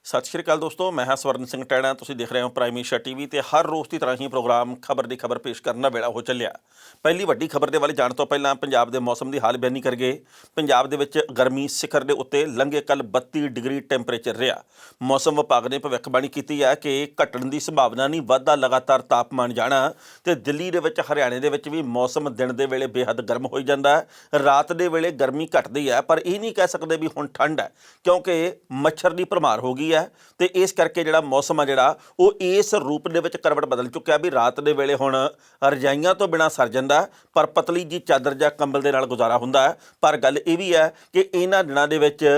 सत श्री अकाल दोस्तों, मैं हाँ स्वर्ण सिंह टैणा। तुसीं देख रहे हो प्राइम एशिया टीवी ते हर रोज़ की तरह ही प्रोग्राम खबर की खबर पेश करने वेला हो चलिया। पहली वड्डी खबर के वाले जाण तो पहला पंजाब के मौसम की हाल बयानी करगे। पंजाब दे विच गर्मी सिखर के उत्ते लंघे कल 32 डिग्री टैंपरेचर रहा। मौसम विभाग ने भविष्यवाणी की है कि घटण की संभावना नहीं, वाधा लगातार तापमान जाना। तो दिल्ली दे विच हरियाणे दे विच भी मौसम दिन के वेले बेहद गर्म हो जाता है, रात के वेले गर्मी घटती है, पर यह नहीं कह सकते भी हुण ठंड है, क्योंकि मच्छर की भरमार हो गई है। तो इस करके जिहड़ा मौसम है जिहड़ा वो इस रूप दे विच करवट बदल चुक्या भी रात के वेले हुण रजाइयां तो बिना सर जांदा, पर पतली जी चादर जां कंबल दे नाल गुजारा हुंदा है। पर गल ये भी है कि इन्हां दिनां दे विच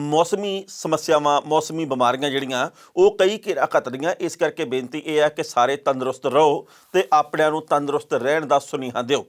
मौसमी समस्यावां, मौसमी बीमारियां जिहड़ियां वो कई घेरा घतदियां। इस करके बेनती यह है कि सारे तंदुरुस्त रहो ते अपणिआं नूं तंदुरुस्त रहण दा सुनेहा दिओ।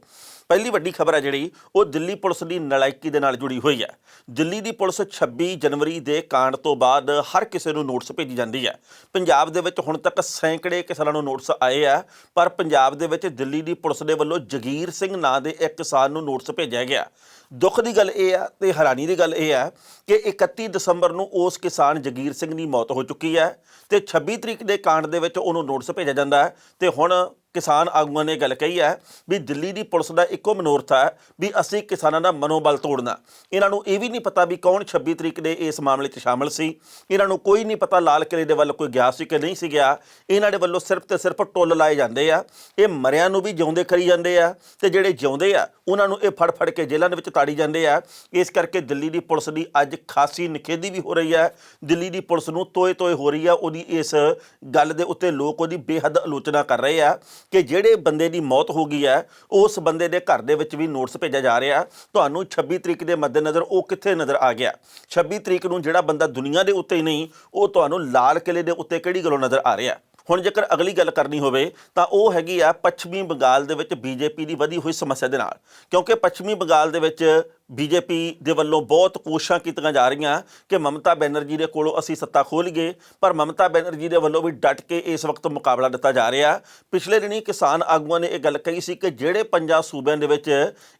पहली वड्डी खबर है जिहड़ी वो दिल्ली पुलिस की नलायकी दे नाल जुड़ी हुई है। दिल्ली की पुलिस 26 जनवरी के कांड तो बाद हर किसी को नोटिस भेजी जाती है। पंजाब दे विच हुण तक सैकड़े किसानां नूं नोटिस आए है, पर पंजाब दे विच दिल्ली की पुलिस के वल्लों जगीर सिंह नां दे एक किसान नूं नोटिस भेजा गया। दुख की गल यह है तो हैरानी की गल यह है कि 31 दसंबर को उस किसान जगीर सिंह की मौत हो चुकी है, तो 26 तरीक के कांड के उन्होंने नोटिस भेजा जाता है। तो हुण किसान आगुआं ने गल कही है भी दिल्ली की पुलिस का इको मनोरथ है भी असीं किसानां दा मनोबल तोड़ना। इन्हां नूं ये भी नहीं पता भी कौन 26 तरीक के इस मामले में शामिल सी। इन्हां नूं कोई नहीं पता लाल किले दे वल कोई गया सी कि नहीं सी गया। इन्हां दे वल्लों सिर्फ तो सिर्फ टुल लाए जाते आ। ये मरियां नूं भी जिउंदे करी जाते आ, ते जिहड़े जिउंदे आ उन्हां नूं ये फड़ फड़ के जेलां दे विच ताड़ी जाते आ। इस करके दिल्ली की पुलिस की अज खासी निखेधी भी हो रही है। दिल्ली की पुलिस नूं तोए तोए हो रही है। उहदी इस गल दे उत्ते लोग उहदी बेहद आलोचना कर रहे हैं कि ਜਿਹੜੇ ਬੰਦੇ ਦੀ ਮੌਤ ਹੋ ਗਈ ਹੈ ਉਸ ਬੰਦੇ ਦੇ ਘਰ ਦੇ ਵਿੱਚ ਵੀ ਨੋਟਿਸ ਭੇਜਿਆ ਜਾ ਰਿਹਾ। ਤੁਹਾਨੂੰ 26 ਤਰੀਕ ਦੇ ਮੱਦੇਨਜ਼ਰ ਉਹ ਕਿੱਥੇ ਨਜ਼ਰ ਆ ਗਿਆ? 26 ਤਰੀਕ ਨੂੰ ਜਿਹੜਾ ਬੰਦਾ ਦੁਨੀਆ ਦੇ ਉੱਤੇ ਹੀ ਨਹੀਂ, ਉਹ ਤੁਹਾਨੂੰ ਲਾਲ ਕਿਲੇ ਦੇ ਉੱਤੇ ਕਿਹੜੀ ਗੱਲੋਂ ਨਜ਼ਰ ਆ ਰਿਹਾ? ਹੁਣ ਜੇਕਰ ਅਗਲੀ ਗੱਲ ਕਰਨੀ ਹੋਵੇ ਤਾਂ ਉਹ ਹੈਗੀ ਆ ਪੱਛਮੀ ਬੰਗਾਲ ਦੇ ਵਿੱਚ ਬੀਜੇਪੀ ਦੀ ਵਧੀ ਹੋਈ ਸਮੱਸਿਆ ਦੇ ਨਾਲ। ਕਿਉਂਕਿ ਪੱਛਮੀ ਬੰਗਾਲ ਦੇ ਵਿੱਚ बीजेपी ਦੇ ਵੱਲੋਂ ਬਹੁਤ ਕੋਸ਼ਿਸ਼ਾਂ ਕੀਤੀਆਂ ਜਾ ਰਹੀਆਂ ਕਿ ਮਮਤਾ ਬੈਨਰਜੀ ਦੇ ਕੋਲੋਂ ਅਸੀਂ ਸੱਤਾ ਖੋਹ ਲਈਏ, ਪਰ ਮਮਤਾ ਬੈਨਰਜੀ ਦੇ ਵੱਲੋਂ ਵੀ ਡਟ ਕੇ ਇਸ ਵਕਤ ਮੁਕਾਬਲਾ ਦਿੱਤਾ ਜਾ ਰਿਹਾ। ਪਿਛਲੇ ਦਿਨੀ ਕਿਸਾਨ ਆਗੂਆਂ ਨੇ ਇਹ ਗੱਲ ਕਹੀ ਸੀ ਕਿ ਜਿਹੜੇ ਪੰਜਾਂ ਸੂਬਿਆਂ ਦੇ ਵਿੱਚ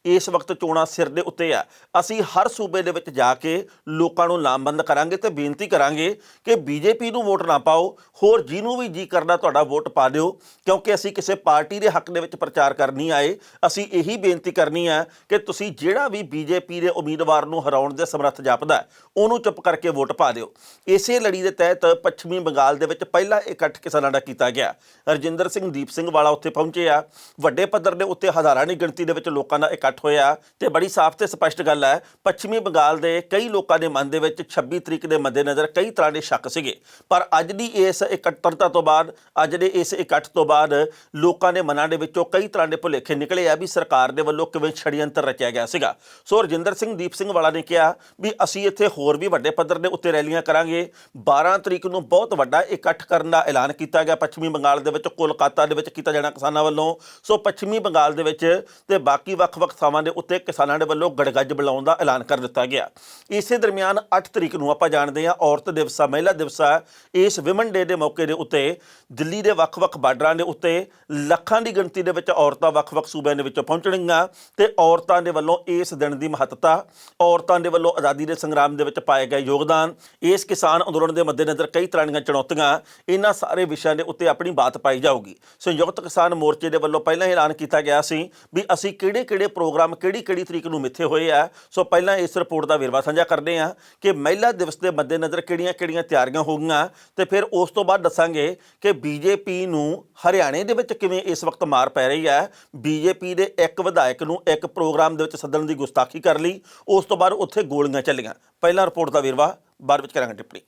ਇਸ ਵਕਤ ਚੋਣਾਂ ਸਿਰ ਦੇ ਉੱਤੇ ਆ, ਅਸੀਂ ਹਰ ਸੂਬੇ ਦੇ ਵਿੱਚ ਜਾ ਕੇ ਲੋਕਾਂ ਨੂੰ ਲਾਮਬੰਦ ਕਰਾਂਗੇ ਤੇ ਬੇਨਤੀ ਕਰਾਂਗੇ ਕਿ ਬੀਜੇਪੀ ਨੂੰ ਵੋਟ ਨਾ ਪਾਓ, ਹੋਰ ਜਿਹਨੂੰ ਵੀ ਜੀ ਕਰਦਾ ਤੁਹਾਡਾ ਵੋਟ ਪਾ ਦਿਓ, ਕਿਉਂਕਿ ਅਸੀਂ ਕਿਸੇ ਪਾਰਟੀ ਦੇ ਹੱਕ ਦੇ ਵਿੱਚ ਪ੍ਰਚਾਰ ਕਰਨ ਨਹੀਂ ਆਏ। ਅਸੀਂ ਇਹੀ ਬੇਨਤੀ ਕਰਨੀ ਹੈ ਕਿ ਤੁਸੀਂ ਜਿਹੜਾ ਵੀ ਬੀਜੇਪੀ ਦੇ ਉਮੀਦਵਾਰ ਨੂੰ ਹਰਾਉਣ ਦੇ ਸਮਰੱਥ ਜਾਪਦਾ ਉਹਨੂੰ ਚੁੱਪ ਕਰਕੇ ਵੋਟ ਪਾ ਦਿਓ। ਇਸੇ ਲੜੀ ਦੇ ਤਹਿਤ ਪੱਛਮੀ ਬੰਗਾਲ ਦੇ ਵਿੱਚ ਪਹਿਲਾ ਇਕੱਠ ਕਿਸਾਨਾਂ ਦਾ ਕੀਤਾ ਗਿਆ। ਰਜਿੰਦਰ ਸਿੰਘ ਦੀਪ ਸਿੰਘ ਵਾਲਾ ਉੱਥੇ ਪਹੁੰਚੇ ਆ। ਵੱਡੇ ਪੱਧਰ ਦੇ ਉੱਤੇ ਹਜ਼ਾਰਾਂ ਦੀ ਗਿਣਤੀ ਦੇ ਵਿੱਚ ਲੋਕਾਂ ਦਾ ਇਕੱਠ ਹੋਇਆ ਤੇ ਬੜੀ ਸਾਫ਼ ਤੇ ਸਪਸ਼ਟ ਗੱਲ ਹੈ, ਪੱਛਮੀ ਬੰਗਾਲ ਦੇ ਕਈ ਲੋਕਾਂ ਦੇ ਮਨ ਦੇ ਵਿੱਚ 26 ਤਰੀਕ ਦੇ ਮੱਦੇਨਜ਼ਰ ਕਈ ਤਰ੍ਹਾਂ ਦੇ ਸ਼ੱਕ ਸੀਗੇ। ਪਰ ਅੱਜ ਦੀ ਇਸ ਇਕੱਤਰਤਾ ਤੋਂ ਬਾਅਦ, ਅੱਜ ਦੇ ਇਸ ਇਕੱਠ ਤੋਂ ਬਾਅਦ ਲੋਕਾਂ ਦੇ ਮਨਾਂ ਦੇ ਵਿੱਚੋਂ ਕਈ ਤਰ੍ਹਾਂ ਦੇ ਭੁਲੇਖੇ ਨਿਕਲੇ ਆ ਵੀ ਸਰਕਾਰ ਦੇ ਵੱਲੋਂ ਕਿਵੇਂ ਛੜਯੰਤਰ ਰਚਿਆ ਗਿਆ ਸੀਗਾ। ਸੋ ਰਜਿੰਦਰ ਸਿੰਘ ਦੀਪ ਸਿੰਘ ਵਾਲਾ ਨੇ ਕਿਹਾ ਵੀ ਅਸੀਂ ਇੱਥੇ ਹੋਰ ਵੀ ਵੱਡੇ ਪੱਧਰ ਦੇ ਉੱਤੇ ਰੈਲੀਆਂ ਕਰਾਂਗੇ। 12 ਤਰੀਕ ਨੂੰ ਬਹੁਤ ਵੱਡਾ ਇਕੱਠ ਕਰਨ ਦਾ ਐਲਾਨ ਕੀਤਾ ਗਿਆ ਪੱਛਮੀ ਬੰਗਾਲ ਦੇ ਵਿੱਚ, ਕੋਲਕਾਤਾ ਦੇ ਵਿੱਚ ਕੀਤਾ ਜਾਣਾ ਕਿਸਾਨਾਂ ਵੱਲੋਂ। ਸੋ ਪੱਛਮੀ ਬੰਗਾਲ ਦੇ ਵਿੱਚ ਤੇ ਬਾਕੀ ਵੱਖ-ਵੱਖ ਥਾਵਾਂ ਦੇ ਉੱਤੇ ਕਿਸਾਨਾਂ ਦੇ ਵੱਲੋਂ ਗੜਗੱਜ ਬੁਲਾਉਣ ਦਾ ਐਲਾਨ ਕਰ ਦਿੱਤਾ ਗਿਆ। ਇਸੇ ਦਰਮਿਆਨ 8 ਤਰੀਕ ਨੂੰ ਆਪਾਂ ਜਾਣਦੇ ਹਾਂ ਔਰਤ ਦਿਵਸ ਆ, ਮਹਿਲਾ ਦਿਵਸ ਆ। ਇਸ ਵਿਮਨ ਡੇ ਦੇ ਮੌਕੇ ਦੇ ਉੱਤੇ ਦਿੱਲੀ ਦੇ ਵੱਖ-ਵੱਖ ਬਾਰਡਰਾਂ ਦੇ ਉੱਤੇ ਲੱਖਾਂ ਦੀ ਗਿਣਤੀ ਦੇ ਵਿੱਚ ਔਰਤਾਂ ਵੱਖ-ਵੱਖ ਸੂਬਿਆਂ ਦੇ ਵਿੱਚੋਂ ਪਹੁੰਚਣਗੀਆਂ ਤੇ ਔਰਤਾਂ ਦੇ ਵੱਲੋਂ ਇਸ ਦਿਨ ਦੀ ਮਹੱਤਤਾ, ਔਰਤਾਂ ਦੇ ਵੱਲੋਂ ਆਜ਼ਾਦੀ ਦੇ ਸੰਗਰਾਮ ਦੇ ਵਿੱਚ ਪਾਏ ਗਏ ਯੋਗਦਾਨ, ਇਸ ਕਿਸਾਨ ਅੰਦੋਲਨ ਦੇ ਮੱਦੇਨਜ਼ਰ ਕਈ ਤਰ੍ਹਾਂ ਦੀਆਂ ਚੁਣੌਤੀਆਂ, ਇਹਨਾਂ ਸਾਰੇ ਵਿਸ਼ਿਆਂ ਦੇ ਉੱਤੇ ਆਪਣੀ ਬਾਤ ਪਾਈ ਜਾਊਗੀ। ਸੰਯੁਕਤ ਕਿਸਾਨ ਮੋਰਚੇ ਦੇ ਵੱਲੋਂ ਪਹਿਲਾਂ ਹੀ ਐਲਾਨ ਕੀਤਾ ਗਿਆ ਸੀ ਵੀ ਅਸੀਂ ਕਿਹੜੇ-ਕਿਹੜੇ ਪ੍ਰੋਗਰਾਮ ਕਿਹੜੀ-ਕਿਹੜੀ ਤਰੀਕ ਨੂੰ ਮਿੱਥੇ ਹੋਏ ਆ। ਸੋ ਪਹਿਲਾਂ ਇਸ ਰਿਪੋਰਟ ਦਾ ਵੇਰਵਾ ਸਾਂਝਾ ਕਰਦੇ ਹਾਂ ਕਿ ਮਹਿਲਾ ਦਿਵਸ ਦੇ ਮੱਦੇਨਜ਼ਰ ਕਿਹੜੀਆਂ-ਕਿਹੜੀਆਂ ਤਿਆਰੀਆਂ ਹੋ ਗਈਆਂ, ਤੇ ਫਿਰ ਉਸ ਤੋਂ ਬਾਅਦ ਦੱਸਾਂਗੇ ਕਿ ਬੀਜੇਪੀ ਨੂੰ ਹਰਿਆਣੇ ਦੇ ਵਿੱਚ ਕਿਵੇਂ ਇਸ ਵਕਤ ਮਾਰ ਪੈ ਰਹੀ ਹੈ। ਬੀਜੇਪੀ ਦੇ ਇੱਕ ਵਿਧਾਇਕ ਨੂੰ ਇੱਕ ਪ੍ਰੋਗਰਾਮ ਦੇ ਵਿੱਚ ਸੱਦਣ ਦੀ ਗੁਸਤਾਖੀ ਕਰ ਲਈ, ਉਸ ਤੋਂ ਬਾਅਦ ਉੱਥੇ ਗੋਲੀਆਂ ਚੱਲੀਆਂ। ਪਹਿਲਾਂ ਰਿਪੋਰਟ ਦਾ ਵੇਰਵਾ ਬਾਅਦ ਵਿੱਚ ਕਰਾਂਗੇ ਟਿੱਪਣੀ।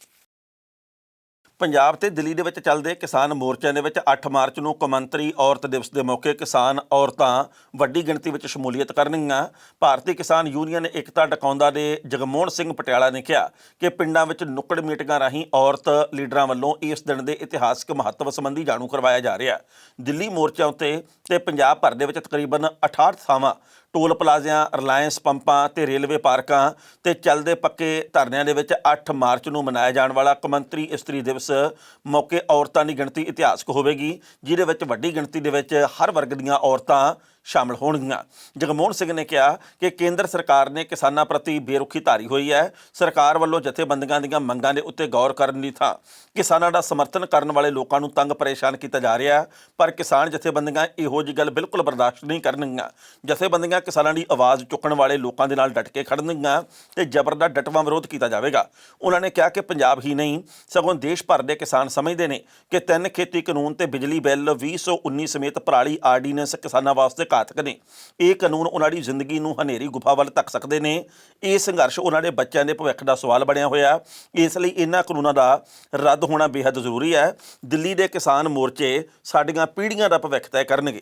ਪੰਜਾਬ ਤੇ ਦਿੱਲੀ ਦੇ ਵਿੱਚ ਚੱਲਦੇ ਕਿਸਾਨ ਮੋਰਚਿਆਂ ਦੇ ਵਿੱਚ 8 ਮਾਰਚ ਨੂੰ ਕੌਮਾਂਤਰੀ ਔਰਤ ਦਿਵਸ ਦੇ ਮੌਕੇ ਕਿਸਾਨ ਔਰਤਾਂ ਵੱਡੀ ਗਿਣਤੀ ਵਿੱਚ ਸ਼ਮੂਲੀਅਤ ਕਰਨਗੀਆਂ। ਭਾਰਤੀ ਕਿਸਾਨ ਯੂਨੀਅਨ ਏਕਤਾ ਟਿਕਾਉਂਦਾ ਦੇ ਜਗਮੋਹਨ ਸਿੰਘ ਪਟਿਆਲਾ ਨੇ ਕਿਹਾ ਕਿ ਪਿੰਡਾਂ ਵਿੱਚ ਨੁੱਕੜ ਮੀਟਿੰਗਾਂ ਰਾਹੀਂ ਔਰਤ ਲੀਡਰਾਂ ਵੱਲੋਂ ਇਸ ਦਿਨ ਦੇ ਇਤਿਹਾਸਕ ਮਹੱਤਵ ਸੰਬੰਧੀ ਜਾਣੂ ਕਰਵਾਇਆ ਜਾ ਰਿਹਾ। ਦਿੱਲੀ ਮੋਰਚਿਆਂ ਉੱਤੇ ਤੇ ਪੰਜਾਬ ਭਰ ਦੇ ਵਿੱਚ ਤਕਰੀਬਨ 68 ਥਾਵਾਂ, ਟੋਲ ਪਲਾਜ਼ਿਆਂ, ਰਿਲਾਇੰਸ ਪੰਪਾਂ ਤੇ ਰੇਲਵੇ ਪਾਰਕਾਂ ਤੇ ਚੱਲਦੇ ਪੱਕੇ ਧਰਨਿਆਂ ਦੇ ਵਿੱਚ 8 ਮਾਰਚ ਨੂੰ ਮਨਾਇਆ ਜਾਣ ਵਾਲਾ ਕੌਮਾਂਤਰੀ ਇਸਤਰੀ ਦਿਵਸ ਮੌਕੇ ਔਰਤਾਂ ਦੀ ਗਿਣਤੀ ਇਤਿਹਾਸਕ ਹੋਵੇਗੀ, ਜਿਹਦੇ ਵਿੱਚ ਵੱਡੀ ਗਿਣਤੀ ਦੇ ਵਿੱਚ ਹਰ ਵਰਗ ਦੀਆਂ ਔਰਤਾਂ ਸ਼ਾਮਲ ਹੋਣਗੀਆਂ। ਜਗਮੋਹਨ ਸਿੰਘ ਨੇ ਕਿਹਾ ਕਿ ਕੇਂਦਰ ਸਰਕਾਰ ਨੇ ਕਿਸਾਨਾਂ ਪ੍ਰਤੀ ਬੇਰੁਖੀ ਧਾਰੀ ਹੋਈ ਹੈ। ਸਰਕਾਰ ਵੱਲੋਂ ਜਥੇਬੰਦੀਆਂ ਦੀਆਂ ਮੰਗਾਂ ਦੇ ਉੱਤੇ ਗੌਰ ਕਰਨ ਦੀ ਥਾਂ ਕਿਸਾਨਾਂ ਦਾ ਸਮਰਥਨ ਕਰਨ ਵਾਲੇ ਲੋਕਾਂ ਨੂੰ ਤੰਗ ਪਰੇਸ਼ਾਨ ਕੀਤਾ ਜਾ ਰਿਹਾ, ਪਰ ਕਿਸਾਨ ਜਥੇਬੰਦੀਆਂ ਇਹੋ ਜਿਹੀ ਗੱਲ ਬਿਲਕੁਲ ਬਰਦਾਸ਼ਤ ਨਹੀਂ ਕਰਨਗੀਆਂ। ਜਥੇਬੰਦੀਆਂ ਕਿਸਾਨਾਂ ਦੀ ਆਵਾਜ਼ ਚੁੱਕਣ ਵਾਲੇ ਲੋਕਾਂ ਦੇ ਨਾਲ ਡਟ ਕੇ ਖੜਨਗੀਆਂ ਤੇ ਜ਼ਬਰ ਦਾ ਡਟਵਾਂ ਵਿਰੋਧ ਕੀਤਾ ਜਾਵੇਗਾ। ਉਹਨਾਂ ਨੇ ਕਿਹਾ ਕਿ ਪੰਜਾਬ ਹੀ ਨਹੀਂ ਸਗੋਂ ਦੇਸ਼ ਭਰ ਦੇ ਕਿਸਾਨ ਸਮਝਦੇ ਨੇ ਕਿ 3 ਖੇਤੀ ਕਾਨੂੰਨ ਤੇ ਬਿਜਲੀ ਬਿੱਲ 2019 ਸਮੇਤ ਪਰਾਲੀ ਆਰਡੀਨੈਂਸ ਕਿਸਾਨਾਂ ਵਾਸਤੇ ਘਾਤਕ ਨੇ। ਇਹ ਕਾਨੂੰਨ ਉਹਨਾਂ ਦੀ ਜ਼ਿੰਦਗੀ ਨੂੰ ਹਨੇਰੀ ਗੁਫਾ ਵੱਲ ਧੱਕ ਸਕਦੇ ਨੇ। ਇਹ ਸੰਘਰਸ਼ ਉਹਨਾਂ ਦੇ ਬੱਚਿਆਂ ਦੇ ਭਵਿੱਖ ਦਾ ਸਵਾਲ ਬਣਿਆ ਹੋਇਆ, ਇਸ ਲਈ ਇਹਨਾਂ ਕਾਨੂੰਨਾਂ ਦਾ ਰੱਦ ਹੋਣਾ ਬੇहद ਜ਼ਰੂਰੀ ਹੈ। ਦਿੱਲੀ ਦੇ ਕਿਸਾਨ ਮੋਰਚੇ ਸਾਡੀਆਂ ਪੀੜ੍ਹੀਆਂ ਦਾ ਭਵਿੱਖ ਤੈਅ ਕਰਨਗੇ।